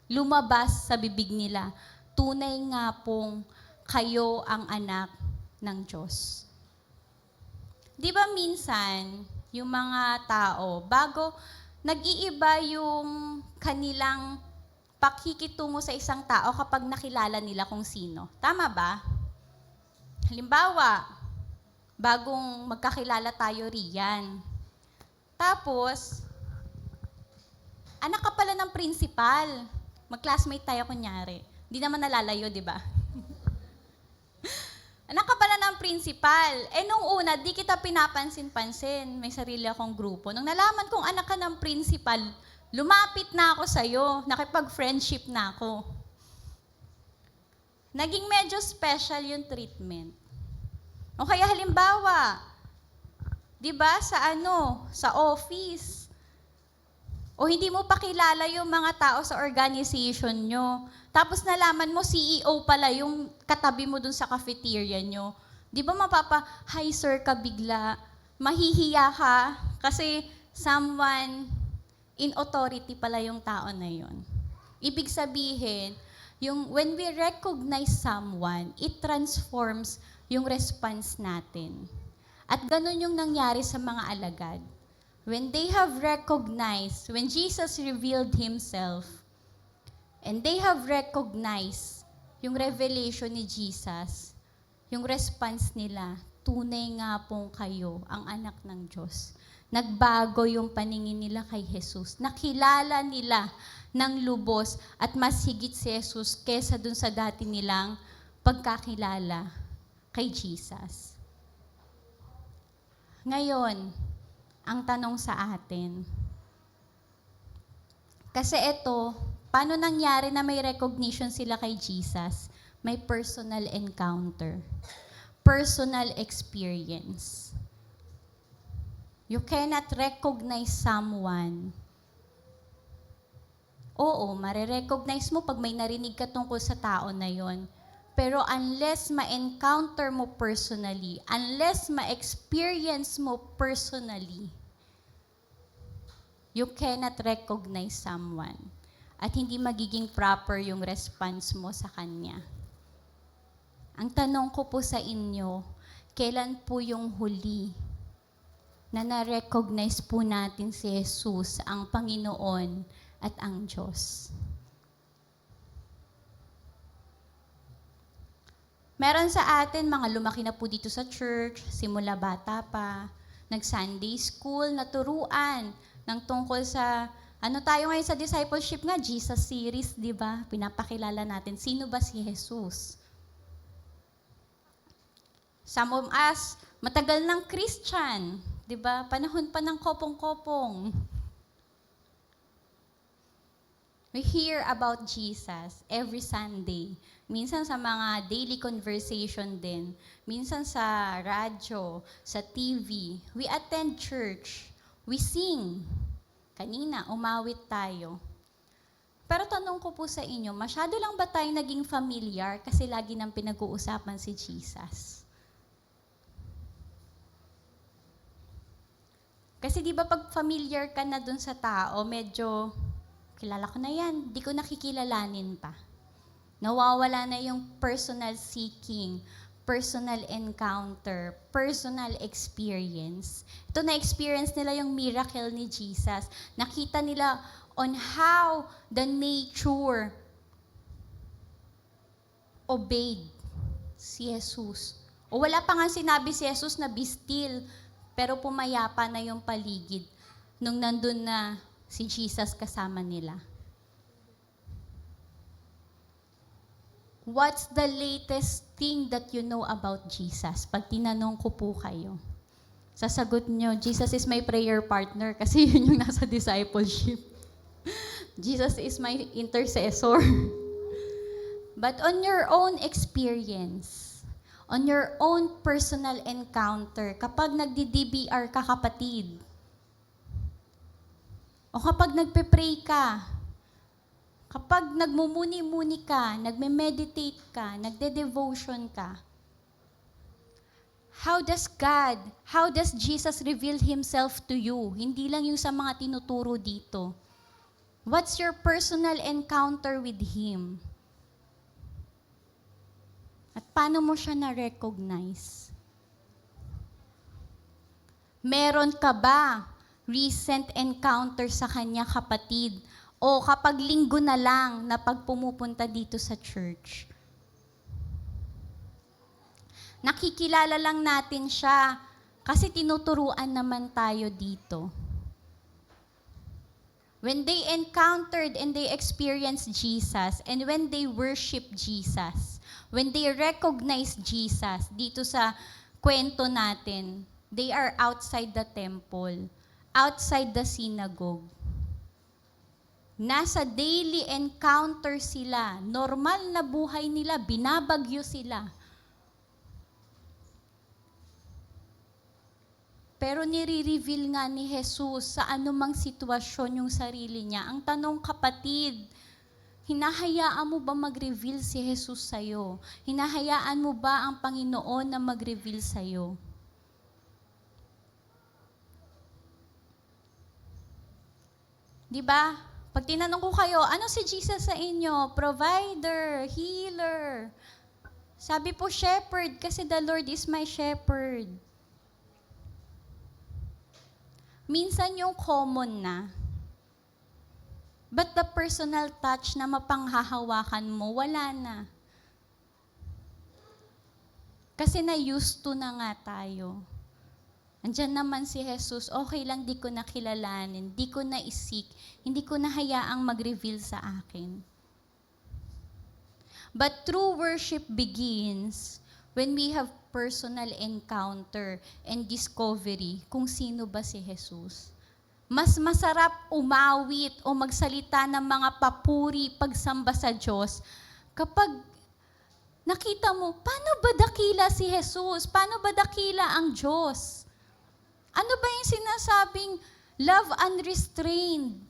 lumabas sa bibig nila, tunay nga pong kayo ang anak ng Diyos. Di ba minsan, yung mga tao, bago nag-iiba yung kanilang pakikitungo sa isang tao kapag nakilala nila kung sino. Tama ba? Halimbawa, bagong magkakilala tayo riyan. Tapos, anak ka pala ng principal. Mag-classmate tayo kunyari. Di naman nalalayo, di ba? Anak ka pala ng principal. Nung una, di kita pinapansin-pansin. May sarili akong grupo. Nung nalaman kong anak ka ng principal, lumapit na ako sa'yo. Nakipag-friendship na ako. Naging medyo special yung treatment. O kaya halimbawa, di ba, sa office. O hindi mo pa kilala yung mga tao sa organization nyo. Tapos nalaman mo, CEO pala yung katabi mo dun sa cafeteria nyo. Di ba hi sir ka bigla? Mahihiya ka kasi someone in authority pala yung tao na yon. Ibig sabihin, when we recognize someone, it transforms yung response natin. At ganun yung nangyari sa mga alagad. When they have recognized, when Jesus revealed Himself, and they have recognized yung revelation ni Jesus, yung response nila, tunay nga pong kayo, ang anak ng Diyos. Nagbago yung paningin nila kay Jesus. Nakilala nila ng lubos at mas higit si Jesus kesa dun sa dati nilang pagkakilala kay Jesus. Ngayon, ang tanong sa atin, kasi ito, paano nangyari na may recognition sila kay Jesus? May personal encounter, personal experience. You cannot recognize someone. Oo, marirecognize mo pag may narinig ka tungkol sa tao na yon. Pero unless ma-encounter mo personally, unless ma-experience mo personally, you cannot recognize someone. At hindi magiging proper yung response mo sa kanya. Ang tanong ko po sa inyo, kailan po yung huli na na-recognize po natin si Jesus, ang Panginoon at ang Diyos? Meron sa atin, mga lumaki na po dito sa church, simula bata pa, nag-Sunday school, naturuan ng tungkol sa, tayo ngayon sa discipleship nga, Jesus series, di ba? Pinapakilala natin, sino ba si Jesus? Some of us, matagal ng Christian, di ba? Panahon pa ng kopong-kopong. We hear about Jesus every Sunday. Minsan sa mga daily conversation din. Minsan sa radyo, sa TV. We attend church. We sing. Kanina, umawit tayo. Pero tanong ko po sa inyo, masyado lang ba tayo naging familiar kasi lagi nang pinag-uusapan si Jesus? Kasi di ba pag familiar ka na dun sa tao, medyo kilala ko na yan, di ko nakikilalanin pa. Nawawala na yung personal seeking, personal encounter, personal experience. Ito na-experience nila yung miracle ni Jesus. Nakita nila on how the nature obeyed si Jesus. O wala pa nga sinabi si Jesus na be still, pero pumayapa na yung paligid nung nandun na si Jesus kasama nila. What's the latest thing that you know about Jesus? Pag tinanong ko po kayo, Sasagot nyo, Jesus is my prayer partner kasi yun yung nasa discipleship. Jesus is my intercessor. But on your own experience, on your own personal encounter, kapag nagdi-DBR ka, kapatid, o kapag nagpe-pray ka, kapag nagmumuni-muni ka, nagme-meditate ka, nagde-devotion ka, how does Jesus reveal Himself to you? Hindi lang yung sa mga tinuturo dito. What's your personal encounter with Him? At paano mo siya na-recognize? Meron ka ba recent encounter sa Kanya, kapatid? O kapag linggo na lang na pag pumupunta dito sa church? Nakikilala lang natin siya kasi tinuturuan naman tayo dito. When they encountered and they experienced Jesus, and when they worship Jesus, when they recognize Jesus, dito sa kwento natin, they are outside the temple, outside the synagogue. Nasa daily encounter sila, normal na buhay nila, binabagyo sila. Pero nire-reveal nga ni Jesus sa anumang sitwasyon yung sarili niya. Ang tanong, kapatid, hinahayaan mo ba mag-reveal si Jesus sa'yo? Hinahayaan mo ba ang Panginoon na mag-reveal sa'yo? Di ba? Pag tinanong ko kayo, ano si Jesus sa inyo? Provider, healer. Sabi po, shepherd, kasi the Lord is my shepherd. Minsan yung common na. But the personal touch na mapanghahawakan mo, wala na. Kasi na-used to na nga tayo. Andyan naman si Jesus, okay lang di ko nakilalanin, di ko naisik, hindi ko nahayaang mag-reveal sa akin. But true worship begins when we have personal encounter and discovery kung sino ba si Jesus. Mas masarap umawit o magsalita ng mga papuri, pagsamba sa Diyos kapag nakita mo, paano ba dakila si Jesus? Paano ba dakila ang Diyos? Ano ba yung sinasabing love unrestrained?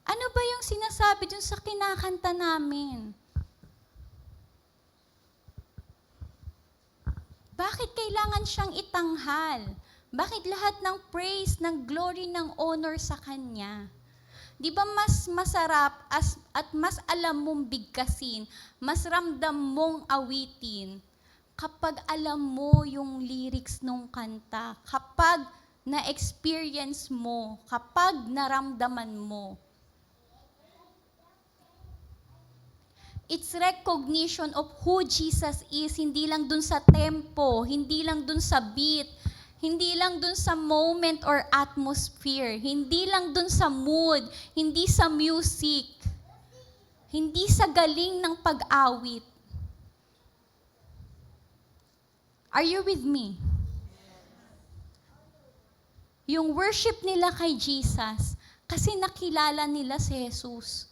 Ano ba yung sinasabi dun sa kinakanta namin? Bakit kailangan siyang itanghal? Bakit lahat ng praise, ng glory, ng honor sa Kanya? Di ba mas masarap at mas alam mong bigkasin, mas ramdam mong awitin kapag alam mo yung lyrics ng kanta, kapag na-experience mo, kapag naramdaman mo. It's recognition of who Jesus is, hindi lang dun sa tempo, hindi lang dun sa beat, hindi lang dun sa moment or atmosphere, hindi lang dun sa mood, hindi sa music, hindi sa galing ng pag-awit. Are you with me? Yung worship nila kay Jesus, kasi nakilala nila si Jesus.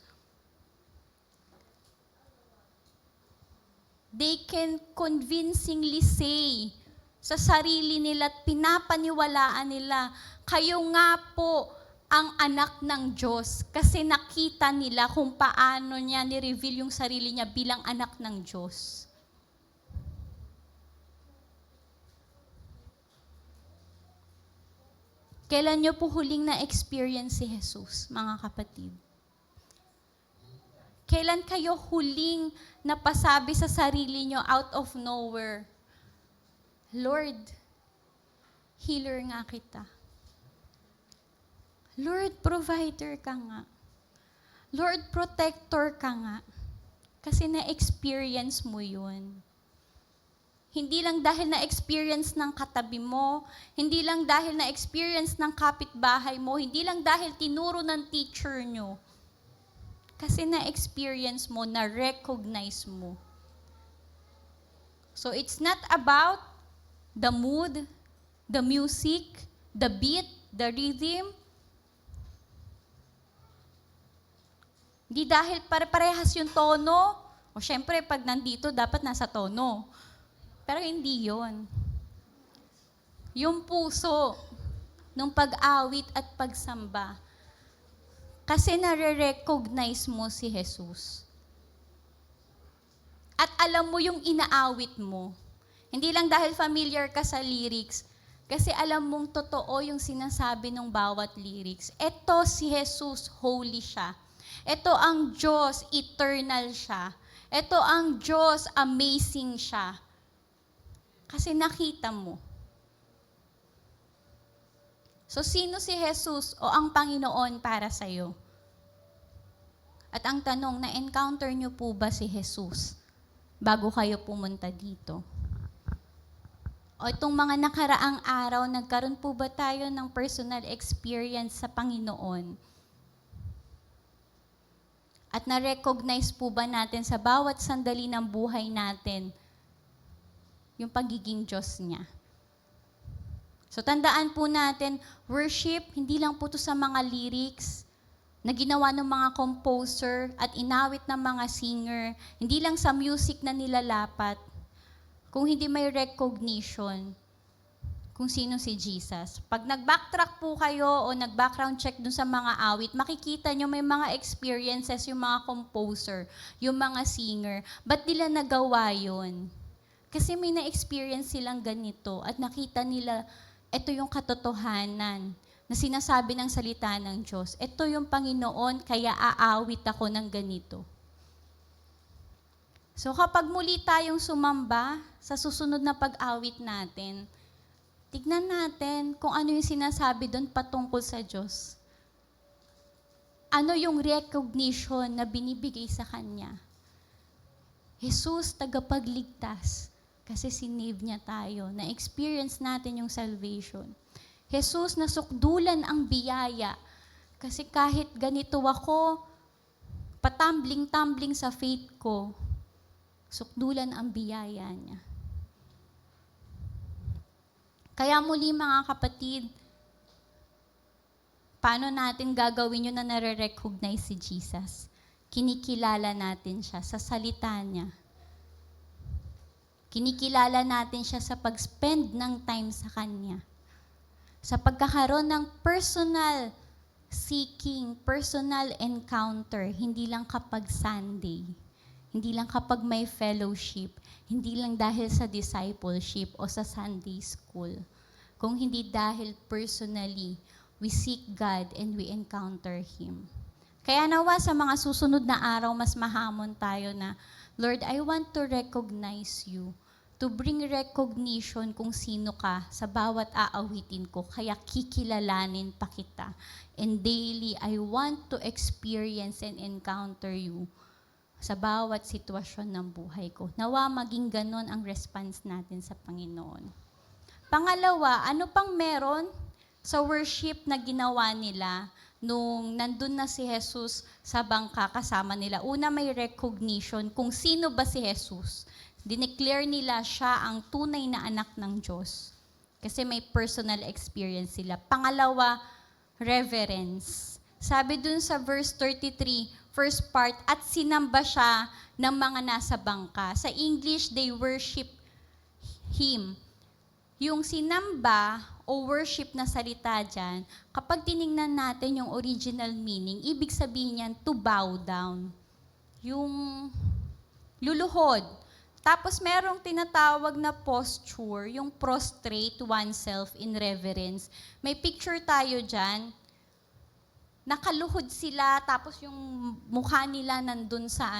They can convincingly say sa sarili nila at pinapaniwalaan nila, kayo nga po ang anak ng Diyos kasi nakita nila kung paano niya ni-reveal yung sarili niya bilang anak ng Diyos. Kailan niyo po huling na-experience si Jesus, mga kapatid? Kailan kayo huling napasabi sa sarili nyo out of nowhere, Lord, healer nga kita. Lord, provider ka nga. Lord, protector ka nga. Kasi na-experience mo yun. Hindi lang dahil na-experience ng katabi mo, hindi lang dahil na-experience ng kapitbahay mo, hindi lang dahil tinuro ng teacher nyo. Kasi na-experience mo, na-recognize mo. So it's not about the mood, the music, the beat, the rhythm. Hindi dahil pare-parehas yung tono. O syempre, pag nandito, dapat nasa tono. Pero hindi yon. Yung puso ng pag-awit at pagsamba. Kasi nare-recognize mo si Jesus. At alam mo yung inaawit mo. Hindi lang dahil familiar ka sa lyrics, kasi alam mong totoo yung sinasabi ng bawat lyrics. Ito si Jesus, holy siya. Ito ang Diyos, eternal siya. Ito ang Diyos, amazing siya. Kasi nakita mo. So, sino si Jesus o ang Panginoon para sa'yo? At ang tanong, na-encounter niyo po ba si Jesus bago kayo pumunta dito? O itong mga nakaraang araw, nagkaroon po ba tayo ng personal experience sa Panginoon? At na-recognize po ba natin sa bawat sandali ng buhay natin yung pagiging Diyos niya? So tandaan po natin, worship, hindi lang po to sa mga lyrics na ginawa ng mga composer at inawit ng mga singer, hindi lang sa music na nilalapat, kung hindi may recognition kung sino si Jesus. Pag nag-backtrack po kayo o nag-background check dun sa mga awit, makikita nyo may mga experiences yung mga composer, yung mga singer. Ba't nila nagawa yun? Kasi may na-experience silang ganito at nakita nila, ito yung katotohanan na sinasabi ng salita ng Diyos. Ito yung Panginoon, kaya aawit ako ng ganito. So kapag muli tayong sumamba sa susunod na pag-awit natin, tignan natin kung ano yung sinasabi doon patungkol sa Diyos. Ano yung recognition na binibigay sa Kanya? Jesus, tagapagligtas, kasi sinave niya tayo, na-experience natin yung salvation. Jesus, nasukdulan ang biyaya, kasi kahit ganito ako, patambling-tambling sa faith ko, sukdulan ang biyaya niya. Kaya muli mga kapatid, paano natin gagawin yun na nare-recognize si Jesus? Kinikilala natin siya sa salita niya. Kinikilala natin siya sa pag-spend ng time sa Kanya. Sa pagkakaroon ng personal seeking, personal encounter, hindi lang kapag Sunday, hindi lang kapag may fellowship, hindi lang dahil sa discipleship o sa Sunday school, kung hindi dahil personally, we seek God and we encounter Him. Kaya nawa sa mga susunod na araw, mas mahamon tayo na, Lord, I want to recognize you, to bring recognition kung sino ka sa bawat aawitin ko, kaya kikilalanin pa kita. And daily, I want to experience and encounter you sa bawat sitwasyon ng buhay ko. Nawa maging ganon ang response natin sa Panginoon. Pangalawa, ano pang meron sa worship na ginawa nila nung nandun na si Jesus sa bangka kasama nila? Una, may recognition kung sino ba si Jesus. Dineclare nila siya ang tunay na anak ng Diyos. Kasi may personal experience sila. Pangalawa, reverence. Sabi dun sa verse 33, first part, at sinamba siya ng mga nasa bangka. Sa English, they worship Him. Yung sinamba o worship na salita dyan, kapag tinignan natin yung original meaning, ibig sabihin yan, to bow down. Yung luluhod. Tapos merong tinatawag na posture, yung prostrate oneself in reverence. May picture tayo dyan, nakaluhod sila, tapos yung mukha nila nandun sa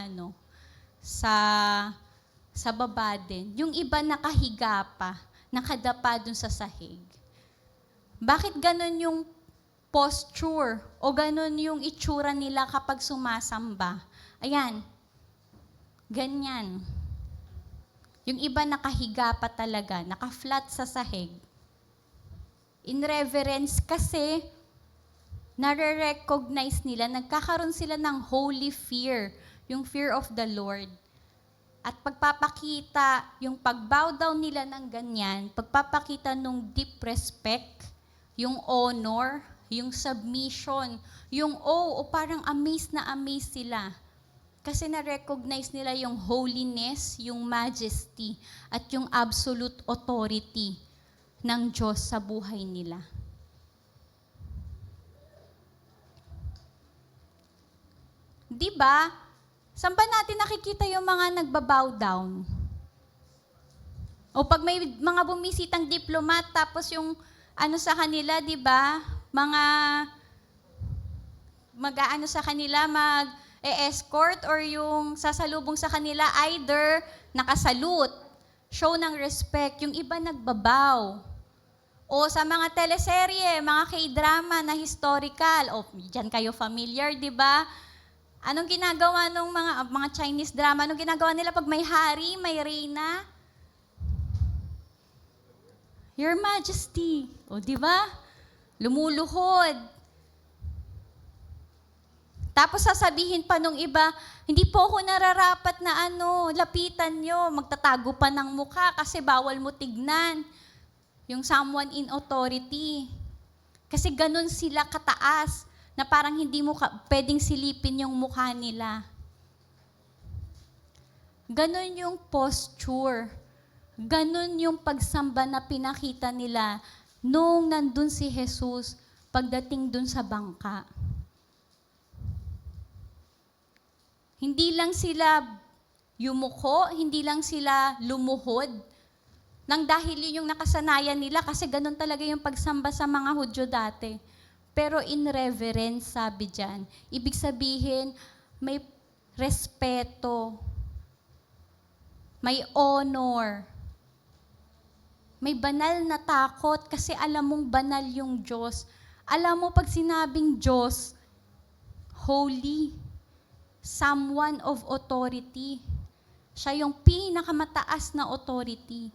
sa baba din. Yung iba nakahiga pa, nakadapa dun sa sahig. Bakit ganun yung posture o ganun yung itsura nila kapag sumasamba? Ayan, ganyan. Yung iba nakahiga pa talaga, naka-flat sa sahig. In reverence kasi, nare-recognize nila, nagkakaroon sila ng holy fear, yung fear of the Lord. At pagpapakita, yung pag-bow down nila ng ganyan, pagpapakita nung deep respect, yung honor, yung submission, yung o parang amazed na amazed sila. Kasi na-recognize nila yung holiness, yung majesty, at yung absolute authority ng Diyos sa buhay nila. Di ba? Saan ba natin nakikita yung mga nagbabow down? O pag may mga bumisitang diplomat, tapos yung ano sa kanila, di ba? Mga mag-aano sa kanila, mag-escort or yung sasalubong sa kanila, either nakasalute, show ng respect, yung iba nagbabaw. O sa mga teleserye, mga K-drama na historical, o dyan kayo familiar, di ba? Anong ginagawa ng mga Chinese drama? Anong ginagawa nila pag may hari, may reyna? Your Majesty. O, di ba? Lumuluhod. Tapos sasabihin pa nung iba, hindi po ako nararapat na lapitan nyo. Magtatago pa ng mukha kasi bawal mo tignan. Yung someone in authority. Kasi ganun sila kataas na parang hindi mo pwedeng silipin yung mukha nila. Ganon yung posture. Ganon yung pagsamba na pinakita nila nung nandun si Jesus pagdating dun sa bangka. Hindi lang sila yumuko, hindi lang sila lumuhod, nang dahil yun yung nakasanayan nila kasi ganon talaga yung pagsamba sa mga Hudyo dati. Pero in reverence, sabi dyan, ibig sabihin, may respeto, may honor, may banal na takot kasi alam mong banal yung Diyos. Alam mo pag sinabing Diyos, holy, someone of authority. Siya yung pinakamataas na authority.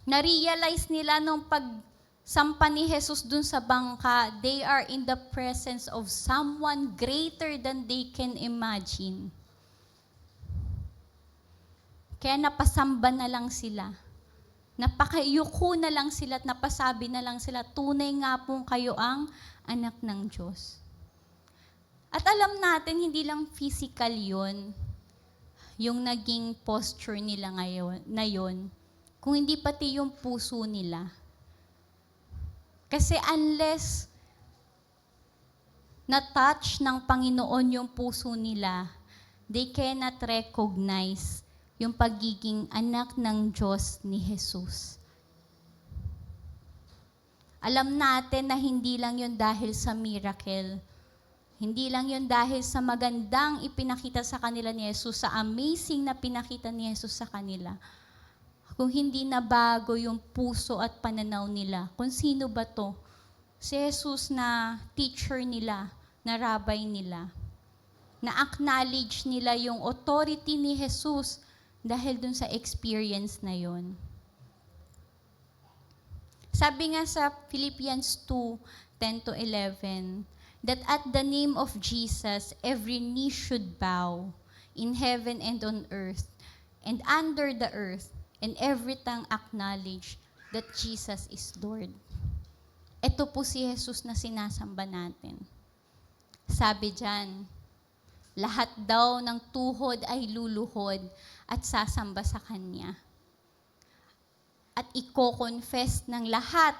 Na-realize nila nung pagsampa ni Jesus dun sa bangka, they are in the presence of someone greater than they can imagine. Kaya napasamba na lang sila. Napakayuko na lang sila at napasabi na lang sila, tunay nga pong kayo ang anak ng Diyos. At alam natin, hindi lang physical yun, yung naging posture nila ngayon, kung hindi pati yung puso nila. Kasi unless na-touch ng Panginoon yung puso nila, they cannot recognize yung pagiging anak ng Diyos ni Jesus. Alam natin na hindi lang yun dahil sa miracle. Hindi lang yun dahil sa magandang ipinakita sa kanila ni Jesus, sa amazing na pinakita ni Jesus sa kanila. Kung hindi na bago yung puso at pananaw nila, kung sino ba to? Si Jesus na teacher nila, na rabbi nila. Na-acknowledge nila yung authority ni Jesus dahil dun sa experience na yon. Sabi nga sa Philippians 2:10-11, that at the name of Jesus, every knee should bow in heaven and on earth and under the earth, and every tongue acknowledge that Jesus is Lord. Ito po si Jesus na sinasamba natin. Sabi dyan, lahat daw ng tuhod ay luluhod at sasamba sa Kanya. At iko-confess ng lahat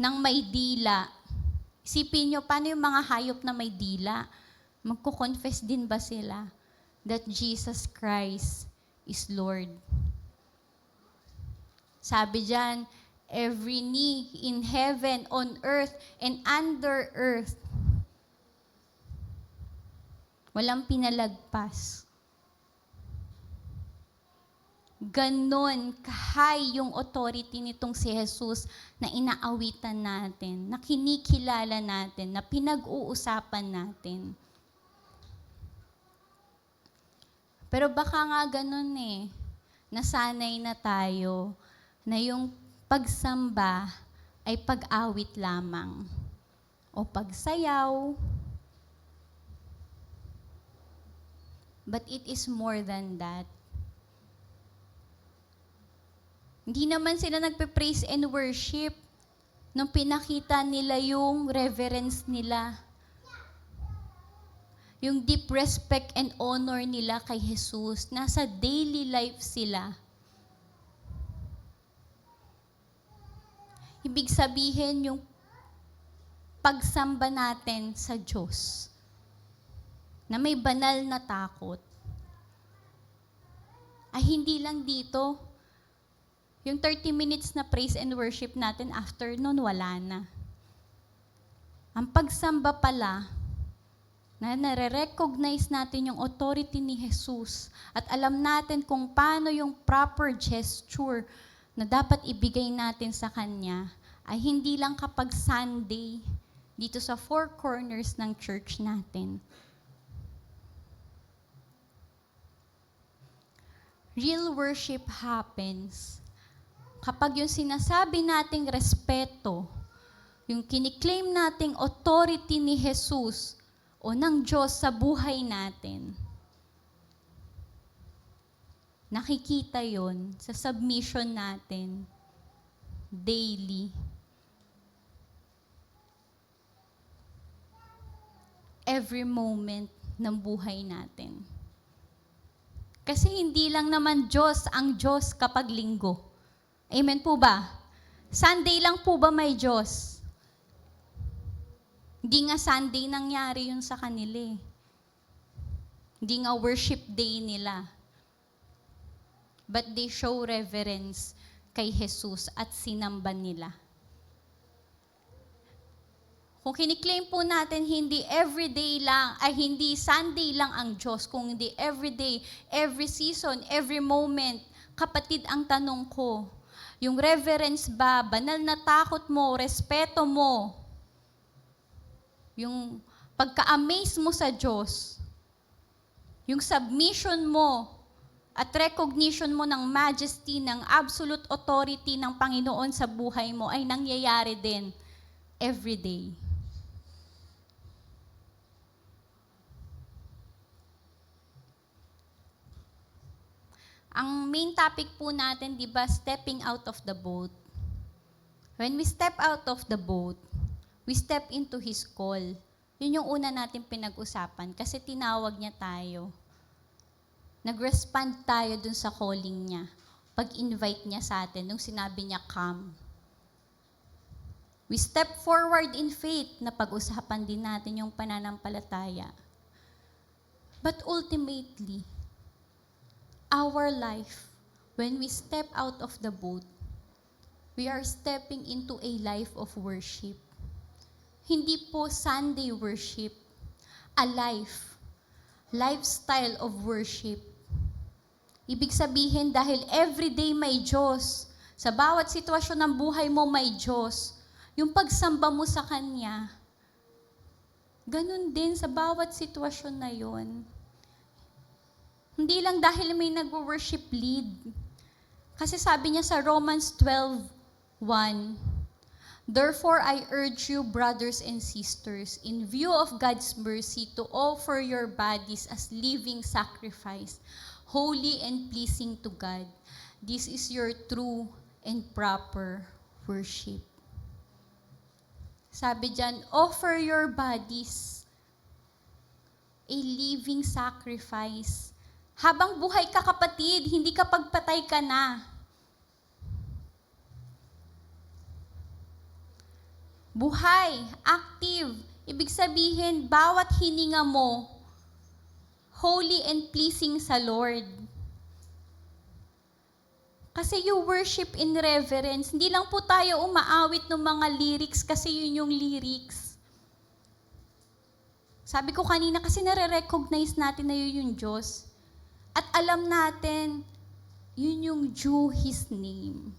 ng may dila. Isipin nyo, paano yung mga hayop na may dila? Magko-confess din ba sila that Jesus Christ is Lord? Sabi dyan, every knee in heaven, on earth, and under earth. Walang pinalagpas. Ganon kahay yung authority nitong si Jesus na inaawitan natin, na kinikilala natin, na pinag-uusapan natin. Pero baka nga ganon nasanay na tayo na yung pagsamba ay pag-awit lamang o pagsayaw But it is more than that. Hindi naman sila nagpe-praise and worship nung pinakita nila yung reverence nila. Yung deep respect and honor nila kay Jesus. Nasa daily life sila. Ibig sabihin yung pagsamba natin sa Diyos na may banal na takot ay hindi lang dito. Yung 30 minutes na praise and worship natin after nun, wala na. Ang pagsamba pala, na nare-recognize natin yung authority ni Jesus at alam natin kung paano yung proper gesture na dapat ibigay natin sa Kanya ay hindi lang kapag Sunday dito sa four corners ng church natin. Real worship happens kapag yung sinasabi nating respeto, yung kiniklaim nating authority ni Jesus o ng Diyos sa buhay natin, nakikita yon sa submission natin daily. Every moment ng buhay natin. Kasi hindi lang naman Diyos ang Diyos kapag linggo. Amen po ba? Sunday lang po ba may Diyos? Hindi nga Sunday nangyari yun sa kanila eh. Hindi nga worship day nila. But they show reverence kay Jesus at sinamba nila. Kung kiniklaim po natin hindi everyday lang, ay hindi Sunday lang ang Diyos, kung hindi everyday, every season, every moment, kapatid, ang tanong ko, yung reverence ba, banal na takot mo, respeto mo, yung pagka-amaze mo sa Diyos, yung submission mo, at recognition mo ng majesty, ng absolute authority ng Panginoon sa buhay mo ay nangyayari din every day. Ang main topic po natin, di ba, stepping out of the boat. When we step out of the boat, we step into His call. Yun yung una natin pinag-usapan kasi tinawag niya tayo. Nag-respond tayo dun sa calling niya. Pag-invite niya sa atin, nung sinabi niya, come. We step forward in faith na pag-usapan din natin yung pananampalataya. But ultimately, our life, when we step out of the boat, we are stepping into a life of worship. Hindi po Sunday worship, a lifestyle of worship. Ibig sabihin, dahil everyday may Diyos, sa bawat sitwasyon ng buhay mo may Diyos, yung pagsamba mo sa Kanya, ganun din sa bawat sitwasyon na yon. Hindi lang dahil may nag-worship lead. Kasi sabi niya sa Romans 12:1, therefore I urge you, brothers and sisters, in view of God's mercy, to offer your bodies as living sacrifice, holy and pleasing to God. This is your true and proper worship. Sabi diyan, offer your bodies a living sacrifice. Habang buhay ka, kapatid, hindi ka pagpatay ka na. Buhay, active. Ibig sabihin, bawat hininga mo, holy and pleasing sa Lord. Kasi you worship in reverence. Hindi lang po tayo umaawit ng mga lyrics kasi yun yung lyrics. Sabi ko kanina, kasi nare-recognize natin na yun yung Diyos. At alam natin, yun yung due His name.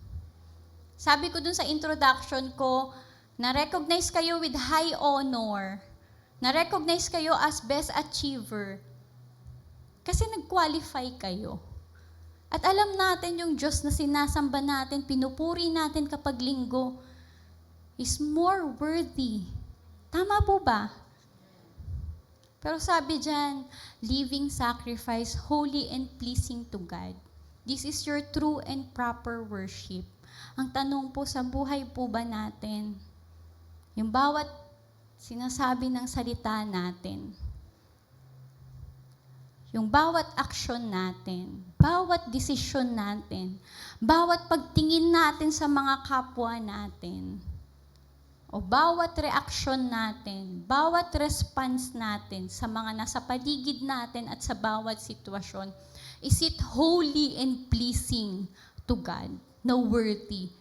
Sabi ko dun sa introduction ko, na-recognize kayo with high honor. Na-recognize kayo as best achiever. Kasi nag-qualify kayo. At alam natin yung Diyos na sinasamba natin, pinupuri natin kapag linggo, is more worthy. Tama po ba? Pero sabi dyan, living sacrifice, holy and pleasing to God. This is your true and proper worship. Ang tanong po, sa buhay po ba natin, yung bawat sinasabi ng salita natin, yung bawat aksyon natin, bawat desisyon natin, bawat pagtingin natin sa mga kapwa natin, o bawat reaksyon natin, bawat response natin sa mga nasa paligid natin at sa bawat sitwasyon, is it holy and pleasing to God, na worthy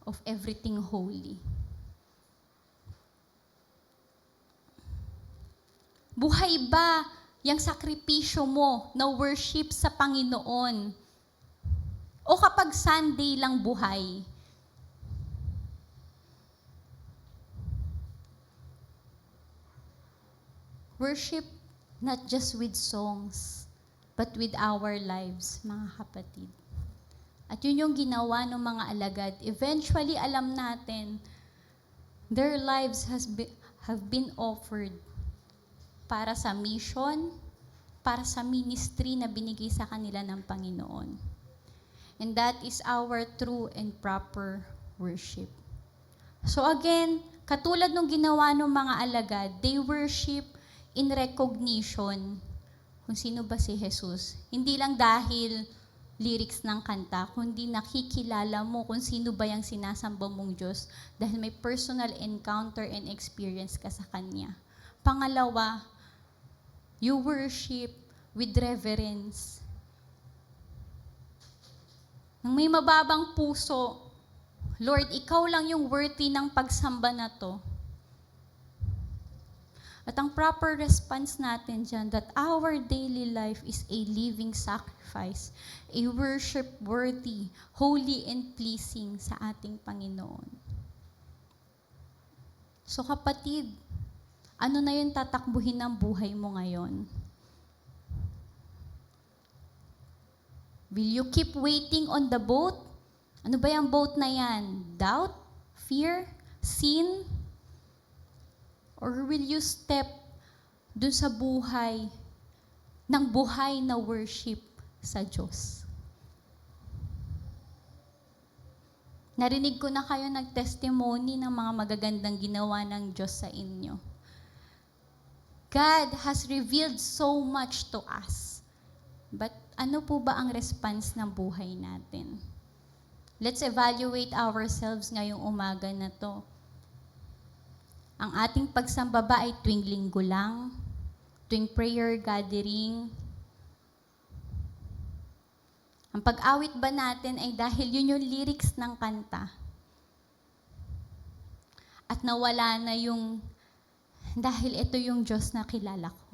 of everything holy? Buhay ba yung sakripisyo mo na worship sa Panginoon? O kapag Sunday lang buhay? Worship not just with songs, but with our lives, mga kapatid. At yun yung ginawa ng mga alagad. Eventually, alam natin, their lives have been offered para sa mission, para sa ministry na binigay sa kanila ng Panginoon. And that is our true and proper worship. So again, katulad nung ginawa ng mga alagad, they worship in recognition kung sino ba si Jesus. Hindi lang dahil lyrics ng kanta, kundi nakikilala mo kung sino ba yung sinasamba mong Diyos dahil may personal encounter and experience ka sa Kanya. Pangalawa, you worship with reverence. Nang may mababang puso, Lord, Ikaw lang yung worthy ng pagsamba na to. At ang proper response natin dyan, that our daily life is a living sacrifice, a worship worthy, holy and pleasing sa ating Panginoon. So kapatid, ano na yung tatakbuhin ng buhay mo ngayon? Will you keep waiting on the boat? Ano ba yung boat na yan? Doubt? Fear? Sin? Or will you step dun sa buhay na worship sa Diyos? Narinig ko na kayo nag-testimony ng mga magagandang ginawa ng Diyos sa inyo. God has revealed so much to us. But ano po ba ang response ng buhay natin? Let's evaluate ourselves ngayong umaga na to. Ang ating pagsamba ba ay tuwing linggo lang? Tuwing prayer gathering? Ang pag-awit ba natin ay dahil yun yung lyrics ng kanta? At nawala na yung dahil ito yung Diyos na kilala ko?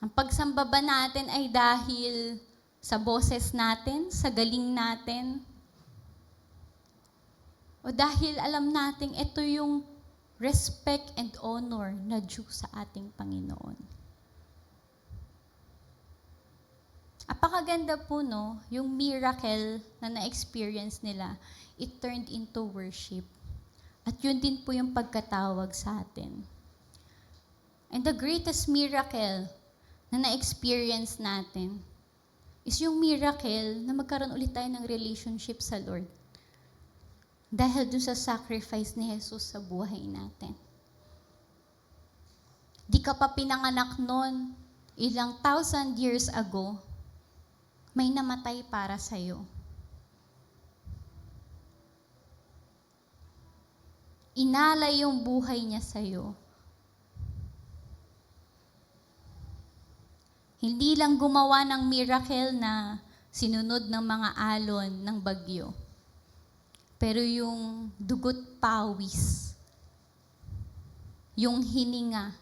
Ang pagsamba ba natin ay dahil sa boses natin, sa galing natin? O dahil alam nating ito yung respect and honor na due sa ating Panginoon. Apakaganda po, no? Yung miracle na na-experience nila, it turned into worship. At yun din po yung pagkatawag sa atin. And the greatest miracle na na-experience natin is yung miracle na magkaroon ulit tayo ng relationship sa Lord. Dahil dun sa sacrifice ni Jesus sa buhay natin. Di ka pa pinanganak noon, ilang 1,000 years ago, may namatay para sa'yo. Inalay yung buhay niya sa'yo. Hindi lang gumawa ng miracle na sinunod ng mga alon ng bagyo. Pero yung dugot pawis, yung hininga,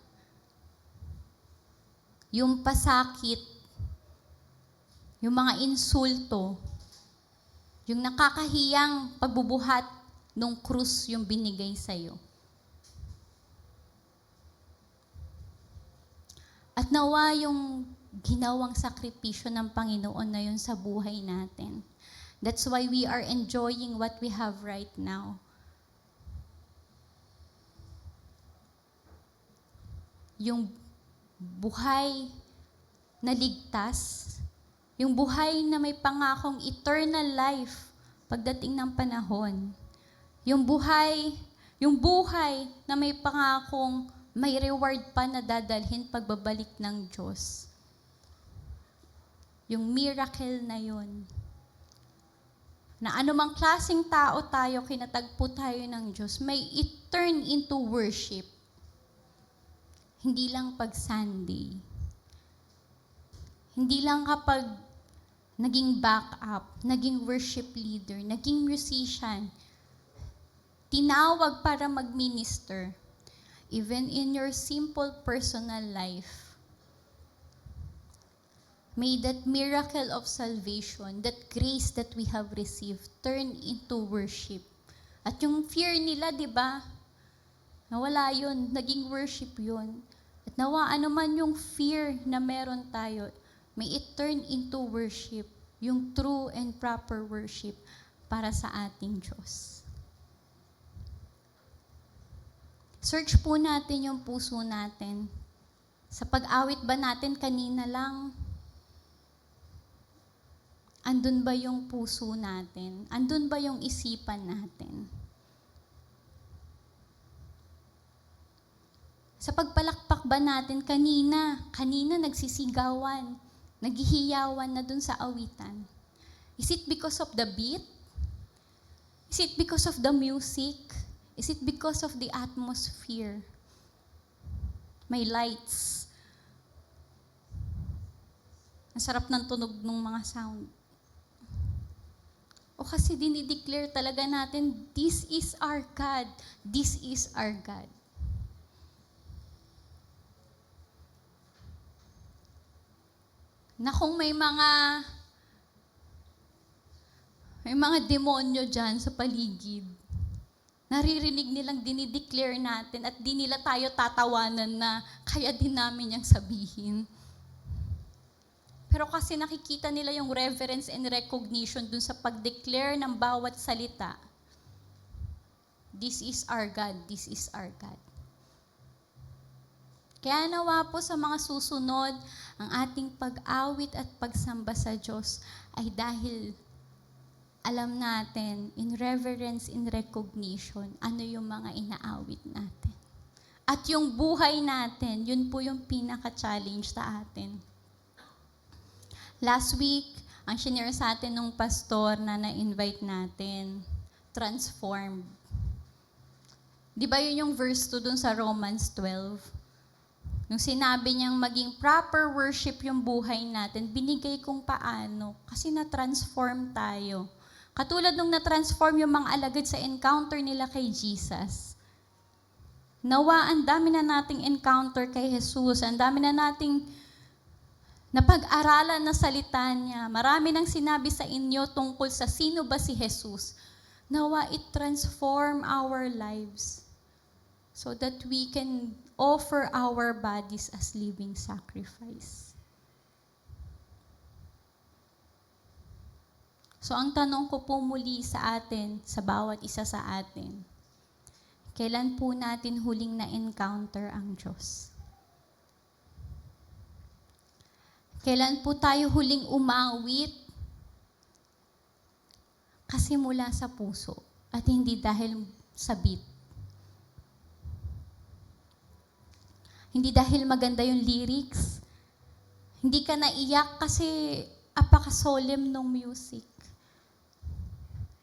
yung pasakit, yung mga insulto, yung nakakahiyang pagbubuhat ng krus yung binigay sa'yo. At nawa yung ginawang sakripisyo ng Panginoon na yun sa buhay natin. That's why we are enjoying what we have right now. yung buhay na ligtas, yung buhay na may pangakong eternal life pagdating ng panahon. Yung buhay na may pangakong may reward pa na dadalhin pagbabalik ng Diyos. Yung miracle na yun. Na anumang klaseng tao tayo, kinatagpo tayo ng Diyos, may it turn into worship. Hindi lang pag Sunday. Hindi lang kapag naging backup, naging worship leader, naging musician, tinawag para mag-minister. Even in your simple personal life, may that miracle of salvation, that grace that we have received, turn into worship. At yung fear nila, di ba? Nawala yun, naging worship yun. At nawa anuman yung fear na meron tayo, may it turn into worship, yung true and proper worship para sa ating Diyos. Search po natin yung puso natin. Sa pag-awit ba natin kanina lang, andun ba yung puso natin? Andun ba yung isipan natin? Sa pagpalakpak ba natin kanina nagsisigawan, naghihiyawan na dun sa awitan? Is it because of the beat? Is it because of the music? Is it because of the atmosphere? May lights. Ang sarap ng tunog ng mga sound. O kasi dinideclare talaga natin, this is our God. This is our God. Na kung may mga demonyo dyan sa paligid, naririnig nilang dinideclare natin at di nila tayo tatawanan na kaya din namin yung sabihin. Pero kasi nakikita nila yung reverence and recognition dun sa pag-declare ng bawat salita. This is our God, this is our God. Kaya nawa po sa mga susunod, ang ating pag-awit at pagsamba sa Diyos ay dahil alam natin, in reverence, in recognition, ano yung mga inaawit natin. At yung buhay natin, yun po yung pinaka-challenge sa atin. Last week, ang shinare sa atin nung pastor na na-invite natin, transformed. Di ba yun yung verse 2 dun sa Romans 12? Nung sinabi niyang maging proper worship yung buhay natin, binigay kung paano. Kasi na-transform tayo. Katulad nung na-transform yung mga alagad sa encounter nila kay Jesus. Nawa, ang dami na nating encounter kay Jesus. Ang dami na nating napag-aralan na salita niya. Marami nang sinabi sa inyo tungkol sa sino ba si Jesus. Nawa, it transform our lives so that we can offer our bodies as living sacrifice. So ang tanong ko po muli sa atin, sa bawat isa sa atin, kailan po natin huling na-encounter ang Diyos? Kailan po tayo huling umawit? Kasi mula sa puso at hindi dahil sa beat. Hindi dahil maganda yung lyrics. Hindi ka naiyak kasi apaka-solemn ng music.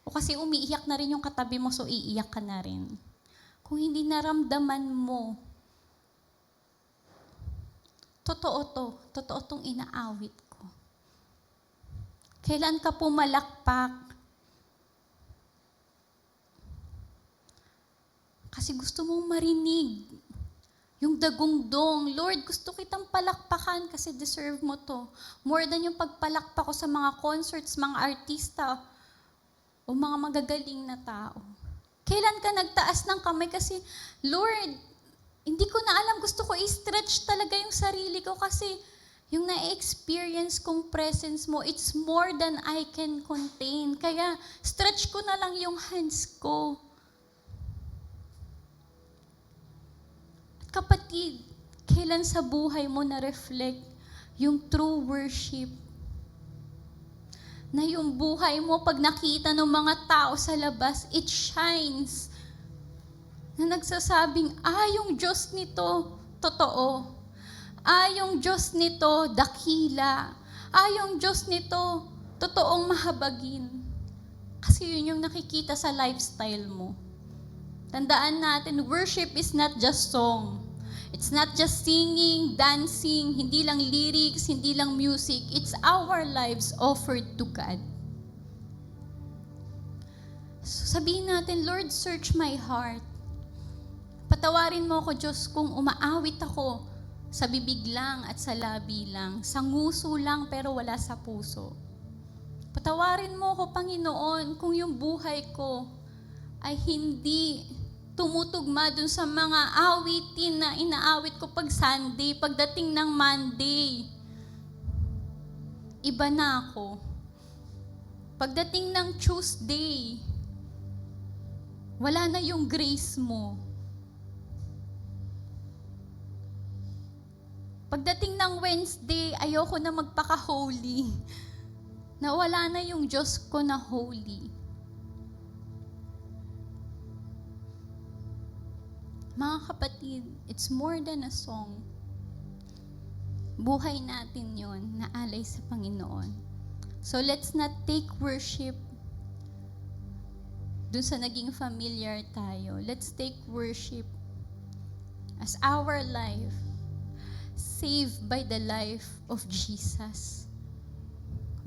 O kasi umiiyak na rin yung katabi mo, so iiyak ka na rin. Kung hindi naramdaman mo, totoo tong inaawit ko. Kailan ka pumalakpak? Kasi gusto mong marinig yung dagungdong. Lord, gusto kitang palakpakan kasi deserve mo to. More than yung pagpalakpak ko sa mga concerts, mga artista, o mga magagaling na tao. Kailan ka nagtaas ng kamay kasi, Lord, hindi ko na alam, gusto ko i-stretch talaga yung sarili ko kasi yung na-experience kong presence mo, it's more than I can contain. Kaya stretch ko na lang yung hands ko. At kapatid, kailan sa buhay mo na-reflect yung true worship? Na yung buhay mo, pag nakita ng mga tao sa labas, it shines. Na nagsasabing, yung Diyos nito, totoo. Yung Diyos nito, dakila. Yung Diyos nito, totoong mahabagin. Kasi yun yung nakikita sa lifestyle mo. Tandaan natin, worship is not just song. It's not just singing, dancing, hindi lang lyrics, hindi lang music. It's our lives offered to God. So sabihin natin, Lord, search my heart. Patawarin mo ako, Diyos, kung umaawit ako sa bibig lang at sa labi lang, sa nguso lang pero wala sa puso. Patawarin mo ako, Panginoon, kung yung buhay ko ay hindi tumutugma dun sa mga awitin na inaawit ko pag Sunday, pagdating ng Monday. Iba na ako. Pagdating ng Tuesday, wala na yung grace mo. Pagdating ng Wednesday, ayoko na magpaka-holy. Na wala na yung Diyos ko na holy. Mga kapatid, it's more than a song. Buhay natin yon na alay sa Panginoon. So let's not take worship dun sa naging familiar tayo. Let's take worship as our life saved by the life of Jesus.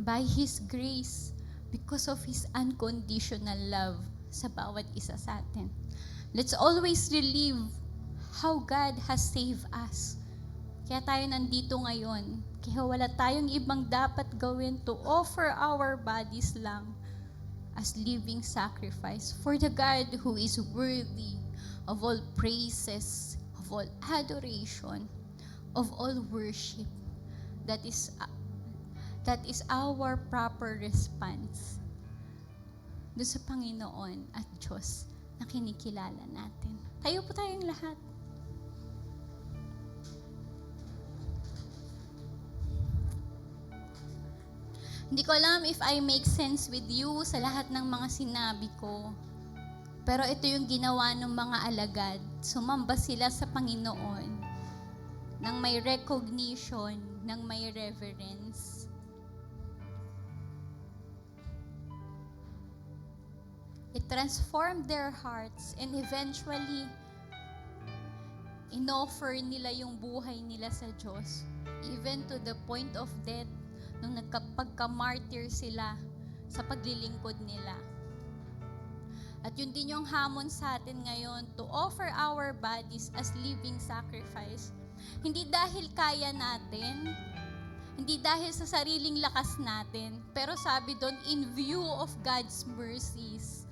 By His grace, because of His unconditional love sa bawat isa sa atin. Let's always relive how God has saved us. Kaya tayo nandito ngayon. Kaya wala tayong ibang dapat gawin to offer our bodies lang as living sacrifice for the God who is worthy of all praises, of all adoration, of all worship. That is our proper response doon sa Panginoon at Diyos na kinikilala natin. Tayo po tayong lahat. Hindi ko alam if I make sense with you sa lahat ng mga sinabi ko. Pero ito yung ginawa ng mga alagad. Sumamba sila sa Panginoon nang may recognition, nang may reverence. It transformed their hearts and eventually, inoffer nila yung buhay nila sa Diyos. Even to the point of death, nung nagpagka-martyr sila sa paglilingkod nila. At yun din yung hamon sa atin ngayon, to offer our bodies as living sacrifice. Hindi dahil kaya natin, hindi dahil sa sariling lakas natin, pero sabi doon, in view of God's mercies,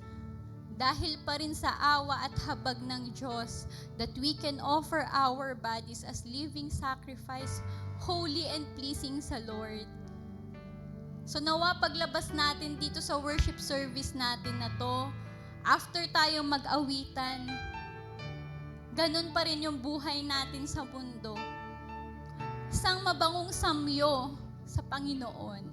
dahil pa rin sa awa at habag ng Diyos, that we can offer our bodies as living sacrifice, holy and pleasing sa Lord. So nawa paglabas natin dito sa worship service natin na to, after tayo mag-awitan, ganun pa rin yung buhay natin sa mundo. Isang mabangong samyo sa Panginoon.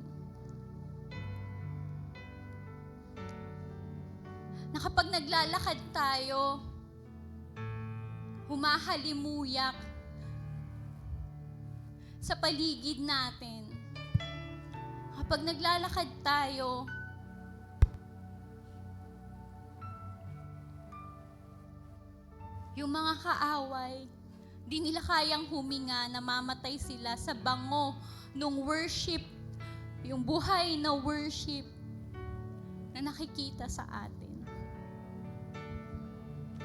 Na kapag naglalakad tayo, humahalimuyak sa paligid natin. Kapag naglalakad tayo, yung mga kaaway, di nila kayang huminga, namamatay sila sa bango nung worship, yung buhay na worship na nakikita sa atin.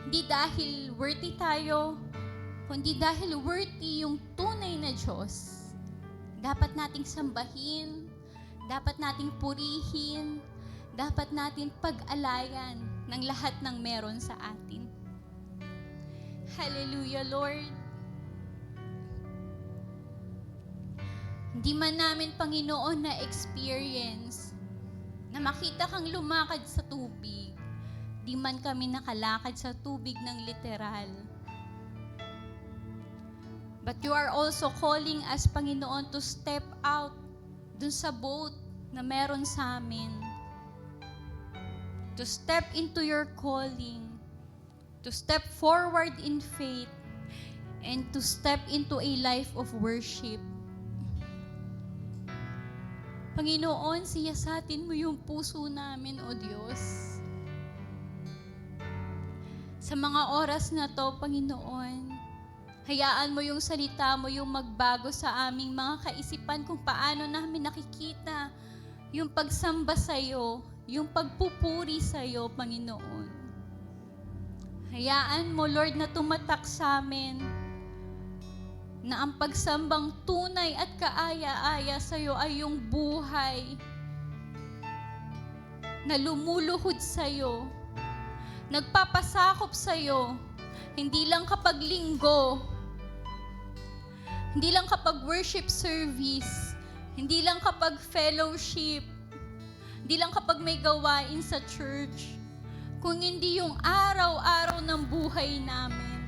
Hindi dahil worthy tayo, kundi dahil worthy yung tunay na Diyos. Dapat nating sambahin, dapat nating purihin, dapat nating pag-alayan ng lahat ng meron sa atin. Hallelujah, Lord. Hindi man namin, Panginoon, na experience na makita kang lumakad sa tubig. Di man kami nakalakad sa tubig ng literal. But you are also calling us, Panginoon, to step out dun sa boat na meron sa amin. To step into your calling. To step forward in faith. And to step into a life of worship. Panginoon, siyasatin mo yung puso namin, O Diyos. Sa mga oras na to, Panginoon, hayaan mo yung salita mo yung magbago sa aming mga kaisipan kung paano namin nakikita yung pagsamba sa'yo, yung pagpupuri sa'yo, Panginoon. Hayaan mo, Lord, na tumatak sa amin na ang pagsambang tunay at kaaya-aya sa'yo ay yung buhay na lumuluhod sa'yo, nagpapasakop sa'yo, hindi lang kapag linggo, hindi lang kapag worship service, hindi lang kapag fellowship, hindi lang kapag may gawain sa church, kung hindi yung araw-araw ng buhay namin.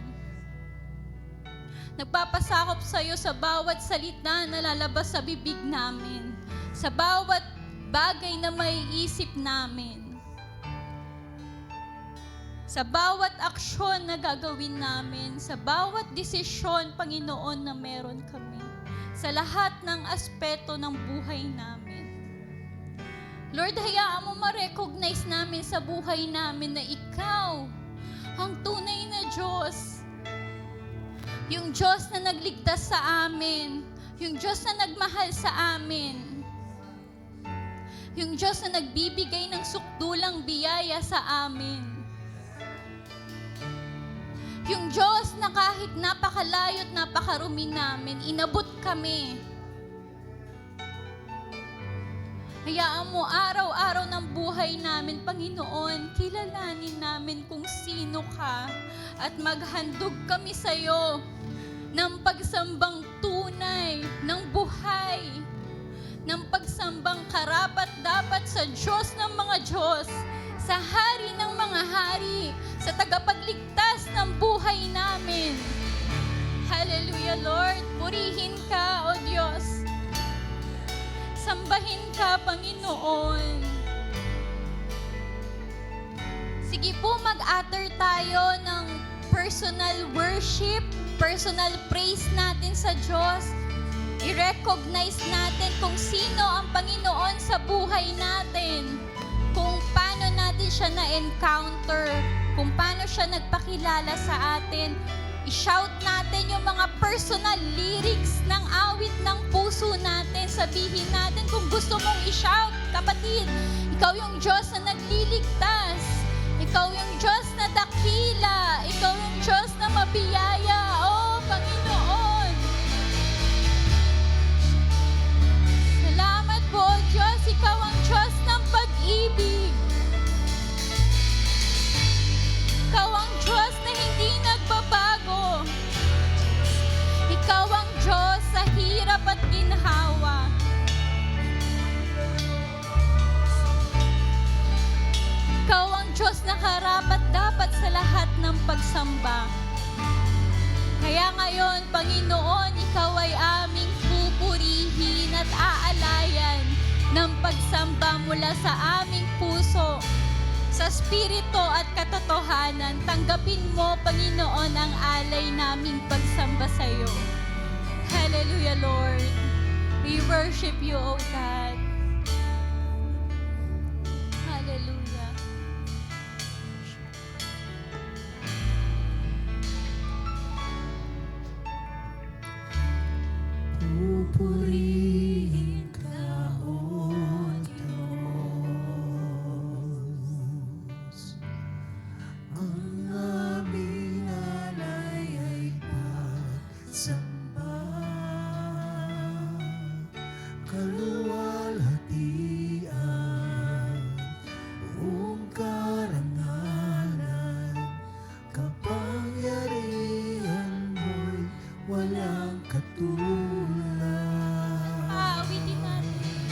Nagpapasakop sa'yo sa bawat salita na lalabas sa bibig namin, sa bawat bagay na maiisip namin, sa bawat aksyon na gagawin namin, sa bawat desisyon, Panginoon, na meron kami, sa lahat ng aspeto ng buhay namin. Lord, hayaan mo ma-recognize namin sa buhay namin na Ikaw ang tunay na Diyos. Yung Diyos na nagligtas sa amin. Yung Diyos na nagmahal sa amin. Yung Diyos na nagbibigay ng sukdulang biyaya sa amin. Yung Diyos na kahit napakalayo at napakarumi namin, inabot kami. Hayaan mo araw-araw ng buhay namin, Panginoon, kilalanin namin kung sino ka at maghandog kami sa iyo ng pagsambang tunay, ng buhay, ng pagsambang karapat-dapat sa Diyos ng mga Diyos, sa Hari ng mga Hari, sa tagapagligtas ng buhay namin. Hallelujah, Lord. Purihin ka, O Diyos. Sambahin ka, Panginoon. Sige po, mag-utter tayo ng personal worship, personal praise natin sa Diyos. I-recognize natin kung sino ang Panginoon sa buhay natin. Kung paano natin siya na-encounter. Kung paano siya nagpakilala sa atin. I-shout natin yung mga personal lyrics ng awit ng puso natin. Sabihin natin kung gusto mong i-shout, kapatid. Ikaw yung Diyos na nagliligtas. Ikaw yung Diyos na dakila. Ikaw yung Diyos na mabiyaya. Oh, Panginoon. Salamat po, Diyos. Ikaw ang Diyos ng pag-ibig. Ikaw ang Diyos na hindi nagbabago. Ikaw ang Diyos sa hirap at ginhawa. Ikaw ang Diyos na karapat-dapat sa lahat ng pagsamba. Kaya ngayon, Panginoon, Ikaw ay aming pupurihin at aalayan ng pagsamba mula sa aming puso. Sa spirito at katotohanan, tanggapin mo, Panginoon, ang alay naming pagsamba sa iyo. Hallelujah, Lord. We worship you, O God. Hallelujah. Pupurihin ka, O Diyos. Ang aming alay ay pagsamba. Kaluwalhatian, buong karangalan, kapangyarihan mo'y walang katulad. Awitin natin.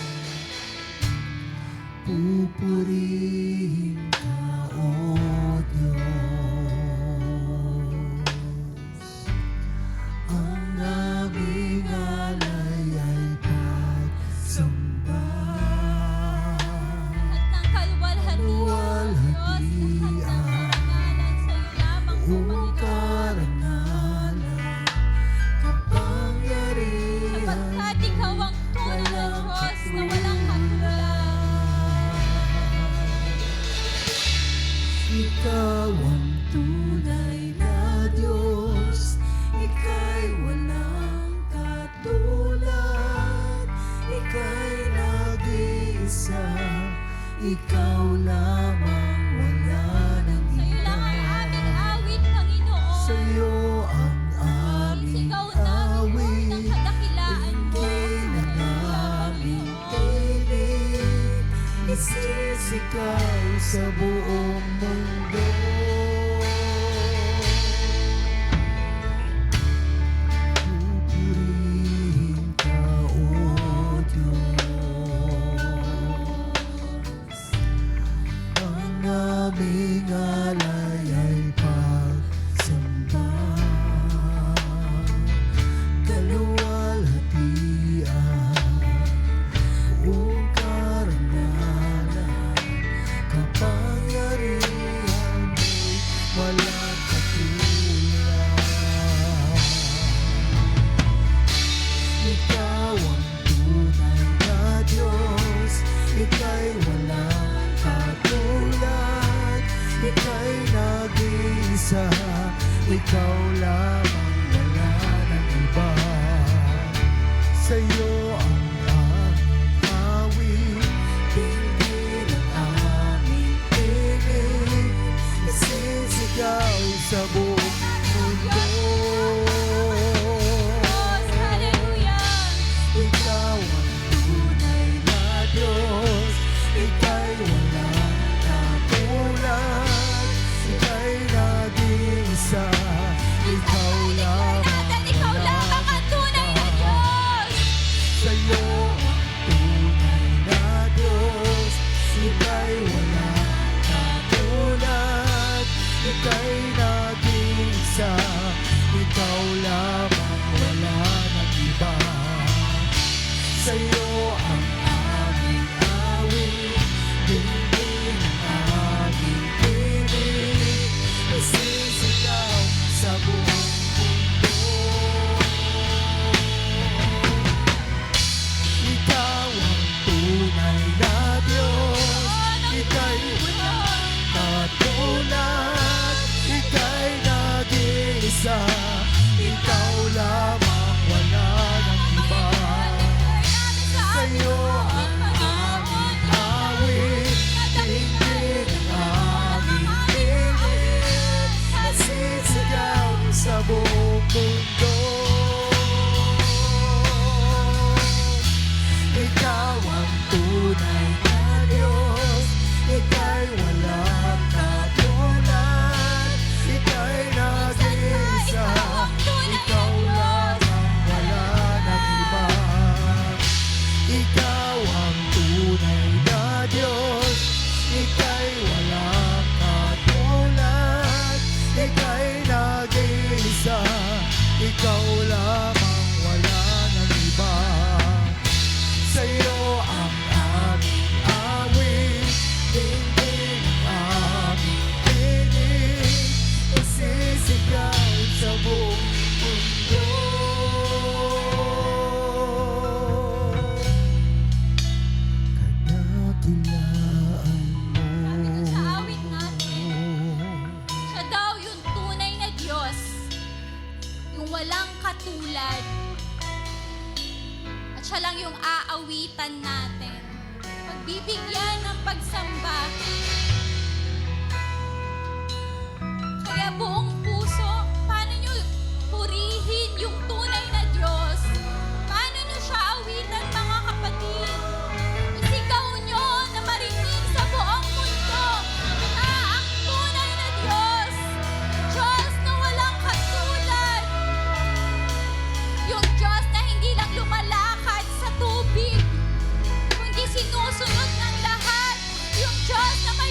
Pupurihin ka, O Diyos. Ang Ikaw ang tunay na Diyos, Ika'y walang katulad, Ika'y nag-iisa, Ikaw lamang, wala nang Sa'yo iba. lang ang aming awit, Panginoon. Sa'yo ang aming Sigaw namin ng awit, kadakilaan mo. hindi na namin tinig, isisigaw sa buong mundo. Pupurihin ka, O Diyos. Ang aming alay ay pagsamba, kaluwalhatian, buong karangalan, kapangyarihan mo'y walang katulad. Ikaw ang tunay na Diyos, Ika'y walang katulad, Ika'y nag-iisa, Ikaw lamang, wala nang iba. Sa'yo ang aming awit, tingin ang aming tinig, isisigaw sa buong mundo. Diyos, hallelujah. Ikaw ang tunay na Diyos, Ika'y walang katulad, Ika'y nag-iisa, Ikaw lamang, Ikaw wala lamang ang tunay na Diyos. Sa'yo ang tunay na Diyos, Ika'y walang katulad, Ika'y nag-iisa, Ikaw lamang, wala nang iba. Sa'yo ang aming awit, dinggin ang aming tinig, isisigaw sa buong mundo. Ikaw ang tunay na Diyos, Ika'y walang katulad, Ika'y nag-iisa, Ikaw lamang, wala nang iba. Sa'yo ang aming awit, tingin ang aming tinig, nasisigaw sa buong mundo. Ikaw ang tunay na Diyos, Ika'y walang katulad, Ika'y nag-iisa, Ikaw lamang, wala nang iba. Ikaw ang tunay na Diyos, Ika'y walang katulad, Ika'y nag-iisa, Ikaw lamang, wala nang iba. Sa'yo ang aming awit, dinggin ang aming tinig, isisigaw sa buong mundo. Kadakilaan Sabi dun sa mo. awit natin, siya daw yung tunay na Diyos, yung walang katulad. At siya lang yung aawitan natin. Pagbibigyan ng pagsamba. Kaya buong puso, paano nyo purihin yung tunay na Diyos? Paano nyo siya awitan, mga kapatid? Isigaw nyo na marinig sa buong mundo na ang tunay na Diyos, Diyos na walang katulad, yung Diyos na hindi lang lumalakad sa tubig, kundi sinusunod ng lahat, yung Diyos na may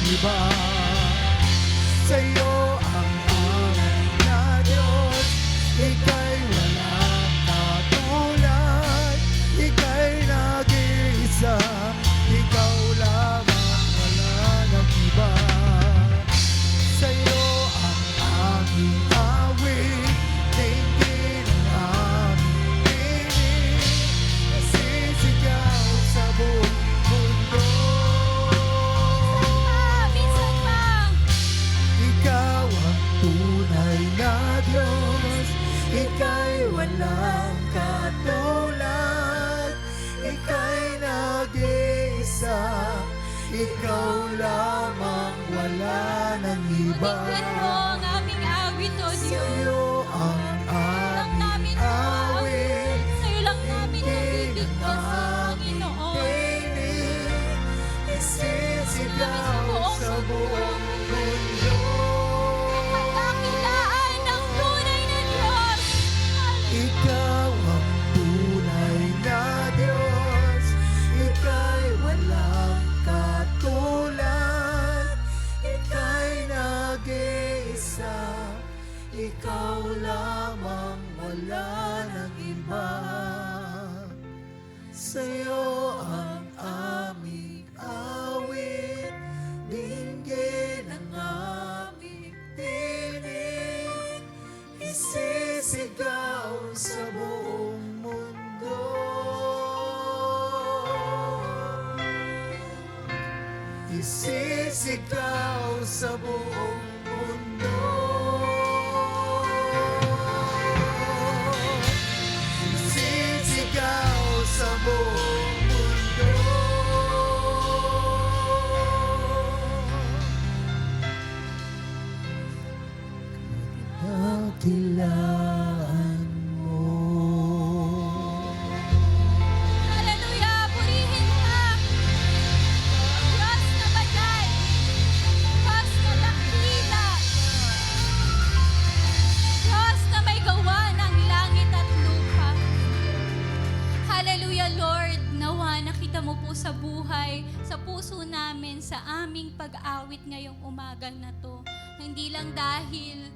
iba. Sa'yo ang amin na Diyos, ika'y walang katulad, ika'y nag-iisa, ikaw lamang, wala nang iba. Sa'yo ang aming awit, tingin ang aming tinig, nasisigaw sa buong mundo. Minsan pa. Ikaw ang tunay na Diyos, ika'y walang katulad, ika'y nag-iisa, ikaw lamang, wala nang iba. Tingnan mo ang aming awit, O Diyos. Sa'yo ang Lang namin aming awit, Sa'yo lang namin nabibigkas, Panginoon. tinig, isisigaw sa buong mundo. Pagkakilaan ng tunay na Diyos. Ikaw ang tunay na Diyos, ika'y walang katulad, ika'y nag-iisa, ikaw lamang, wala nang iba. Sa'yo ang aming awit, dinggin ang aming tinig, isisigaw sa buong mundo. Isisigaw sa buong mundo. Isisigaw sa buong mundo. Dakilaan mo. Hallelujah! Purihin ka! Diyos na bagay! Diyos na dakila! Diyos na may gawa ng langit at lupa! Hallelujah, Lord! Nawa nakita mo po sa buhay, sa puso namin, sa aming pag-awit ngayong umaga na to. Hindi lang dahil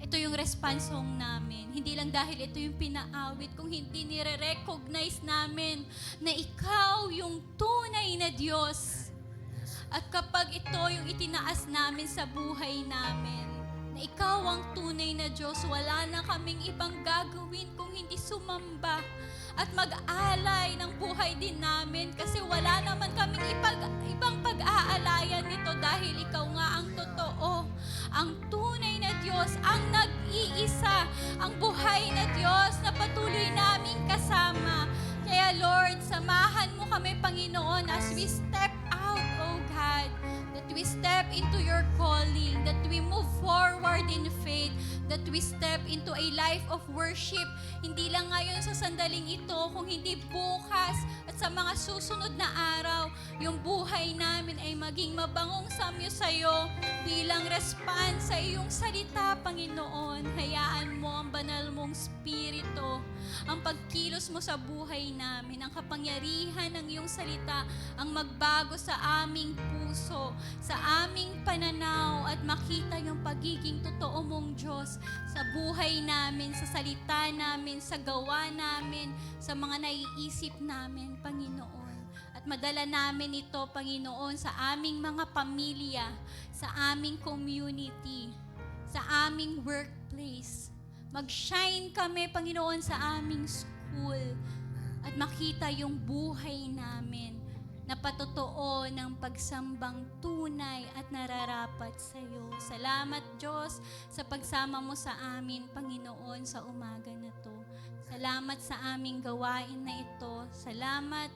ito yung response song namin. Hindi lang dahil ito yung pinaawit, kung hindi nire-recognize namin na ikaw yung tunay na Diyos. At kapag ito yung itinaas namin sa buhay namin, na ikaw ang tunay na Diyos, wala na kaming ibang gagawin kung hindi sumamba at mag-alay ng buhay din namin kasi wala naman kaming ibang pag-aalayan nito dahil ikaw nga ang totoo, ang tunay na Diyos, ang nag-iisa, ang buhay na Diyos na patuloy naming kasama. Kaya Lord, samahan mo kami, Panginoon, as we step out, oh God, that we step into your calling, that we move forward in faith, that we step into a life of worship. Hindi lang ngayon sa sandaling ito, kung hindi bukas at sa mga susunod na araw, yung buhay namin ay maging mabangong samyo sa'yo bilang response sa iyong salita, Panginoon. Hayaan mo ang banal mong spirito, ang pagkilos mo sa buhay namin, ang kapangyarihan ng iyong salita, ang magbago sa aming puso, sa aming pananaw at makita yung pagiging totoo mong Diyos sa buhay namin, sa salita namin, sa gawa namin, sa mga naiisip namin, Panginoon. At madala namin ito, Panginoon, sa aming mga pamilya, sa aming community, sa aming workplace. Mag-shine kami, Panginoon, sa aming school at makita yung buhay namin na patotoo ng pagsambang tunay at nararapat sa iyo. Salamat, Diyos, sa pagsama mo sa amin, Panginoon, sa umaga na to. Salamat sa aming gawain na ito. Salamat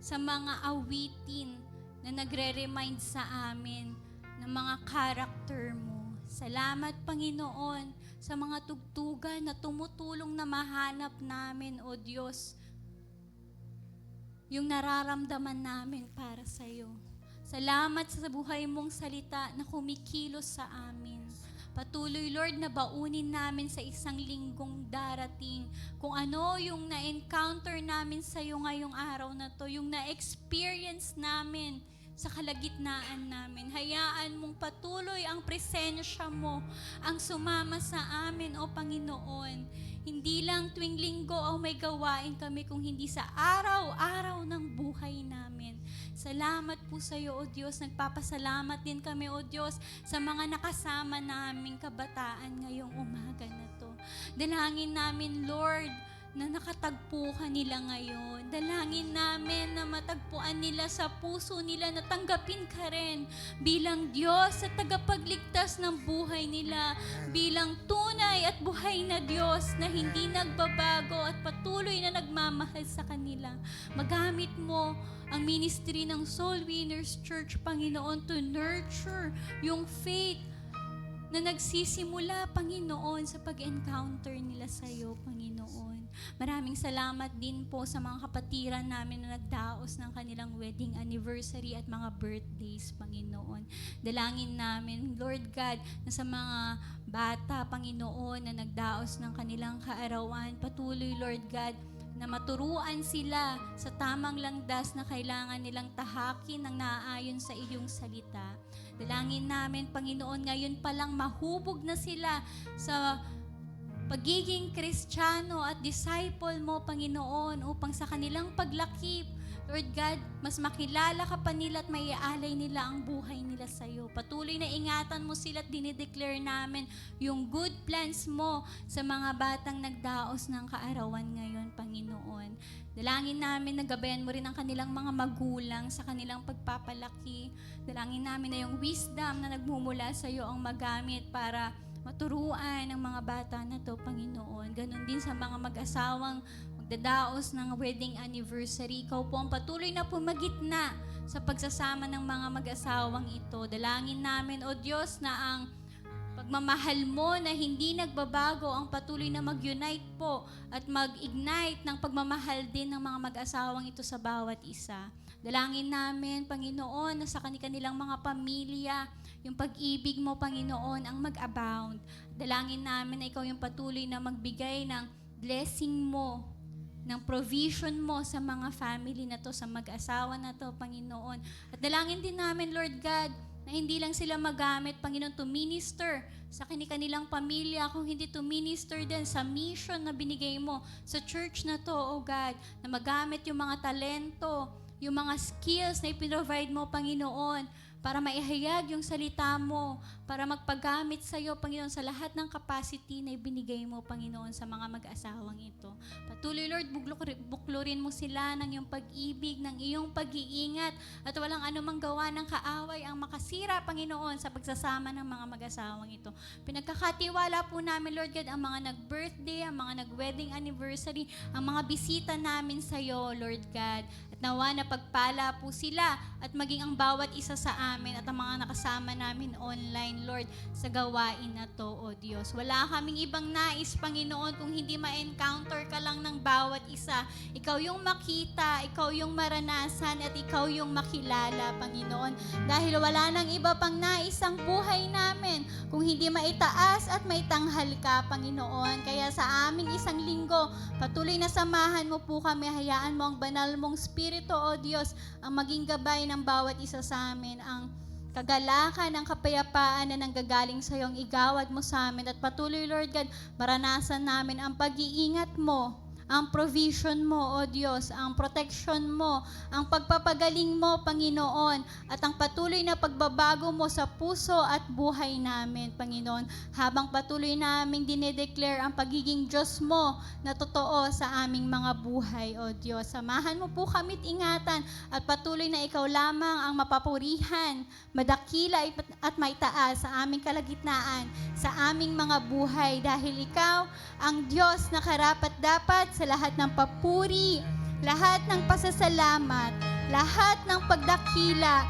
sa mga awitin na nagre-remind sa amin ng mga karakter mo. Salamat, Panginoon, sa mga tugtugan na tumutulong na mahanap namin, O Diyos, yung nararamdaman namin para sa iyo. Salamat sa buhay mong salita na kumikilos sa amin. Patuloy, Lord, na baunin namin sa isang linggong darating kung ano yung na-encounter namin sa iyo ngayong araw na to, yung na-experience namin sa kalagitnaan namin. Hayaan mong patuloy ang presensya mo ang sumama sa amin, O Panginoon. Hindi lang tuwing linggo o may gawain kami, kung hindi sa araw-araw ng buhay namin. Salamat po sa iyo, O Diyos. Nagpapasalamat din kami, O Diyos, sa mga nakasama naming kabataan ngayong umaga na to. Dalangin namin, Lord, na nakatagpo ka nila ngayon. Dalangin namin na matagpuan nila sa puso nila na tanggapin ka rin bilang Diyos at tagapagligtas ng buhay nila, bilang tunay at buhay na Diyos na hindi nagbabago at patuloy na nagmamahal sa kanila. Magamit mo ang ministry ng Soul Winners Church, Panginoon, to nurture yung faith na nagsisimula, Panginoon, sa pag-encounter nila sa iyo, Panginoon. Maraming salamat din po sa mga kapatiran namin na nagdaos ng kanilang wedding anniversary at mga birthdays, Panginoon. Dalangin namin, Lord God, na sa mga bata, Panginoon, na nagdaos ng kanilang kaarawan, patuloy, Lord God, na maturuan sila sa tamang landas na kailangan nilang tahakin ng naaayon sa iyong salita. Dalangin namin, Panginoon, ngayon palang mahubog na sila sa pagiging Kristiyano at disciple mo, Panginoon, upang sa kanilang paglaki, Lord God, mas makilala ka pa nila at maiaalay nila ang buhay nila sa iyo. Patuloy na ingatan mo sila at dinideclare namin yung good plans mo sa mga batang nagdaos ng kaarawan ngayon, Panginoon. Dalangin namin na gabayan mo rin ang kanilang mga magulang sa kanilang pagpapalaki. Dalangin namin na yung wisdom na nagmumula sa iyo ang magamit para maturuan ang mga bata na to, Panginoon. Ganon din sa mga mag-asawang magdadaos ng wedding anniversary. Ikaw po ang patuloy na pumagitna sa pagsasama ng mga mag-asawang ito. Dalangin namin, O Diyos, na ang pagmamahal mo na hindi nagbabago ang patuloy na mag-unite po at mag-ignite ng pagmamahal din ng mga mag-asawang ito sa bawat isa. Dalangin namin, Panginoon, na sa kanilang mga pamilya, yung pag-ibig mo, Panginoon, ang mag-abound. Dalangin namin na ikaw yung patuloy na magbigay ng blessing mo, ng provision mo sa mga family na to, sa mag-asawa na to, Panginoon. At dalangin din namin, Lord God, na hindi lang sila magamit, Panginoon, to minister sa kanilang pamilya, kung hindi to minister din sa mission na binigay mo sa church na to, O God, na magamit yung mga talento, yung mga skills na ipinrovide mo, Panginoon, para maihayag yung salita mo, para magpagamit sa iyo, Panginoon, sa lahat ng capacity na ibinigay mo, Panginoon, sa mga mag-asawang ito. Patuloy, Lord, buklurin mo sila ng iyong pag-ibig, ng iyong pag-iingat, at walang anumang gawa ng kaaway ang makasira, Panginoon, sa pagsasama ng mga mag-asawang ito. Pinagkakatiwala po namin, Lord God, ang mga nag-birthday, ang mga nag-wedding anniversary, ang mga bisita namin sa iyo, Lord God. At nawa na pagpala po sila at maging ang bawat isa sa amin at ang mga nakasama namin online, Lord, sa gawain na to, O Diyos. Wala kaming ibang nais, Panginoon, kung hindi ma-encounter ka lang ng bawat isa. Ikaw yung makita, ikaw yung maranasan, at ikaw yung makilala, Panginoon. Dahil wala nang iba pang nais ang buhay namin kung hindi maitaas at maitanghal ka, Panginoon. Kaya sa aming isang linggo, patuloy na samahan mo po kami. Hayaan mo ang banal mong Espiritu, O Diyos, ang maging gabay ng bawat isa sa amin, ang kagalakan, ang kapayapaan na nanggagaling sa iyong igawad mo sa amin. At patuloy, Lord God, maranasan namin ang pag-iingat mo, ang provision mo, O Diyos, ang protection mo, ang pagpapagaling mo, Panginoon, at ang patuloy na pagbabago mo sa puso at buhay namin, Panginoon, habang patuloy namin dinedeclare ang pagiging Diyos mo na totoo sa aming mga buhay, O Diyos. Samahan mo po kami't ingatan at patuloy na ikaw lamang ang mapapurihan, madakila at maitaas sa aming kalagitnaan, sa aming mga buhay, dahil ikaw ang Diyos na karapat-dapat sa lahat ng papuri, lahat ng pasasalamat, lahat ng pagdakila,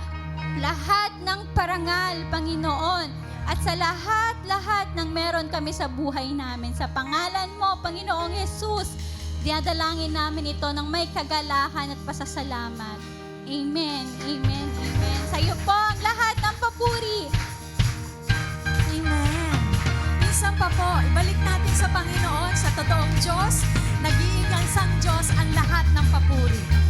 lahat ng parangal, Panginoon, at sa lahat-lahat ng meron kami sa buhay namin. Sa pangalan mo, Panginoong Jesus, dinadalangin namin ito ng may kagalakan at pasasalamat. Amen, amen, amen. Sa iyo po ang lahat ng papuri. Amen. Minsan pa po, ibalik natin sa Panginoon, sa totoong Diyos, nag-iigang sang Diyos ang lahat ng papuri.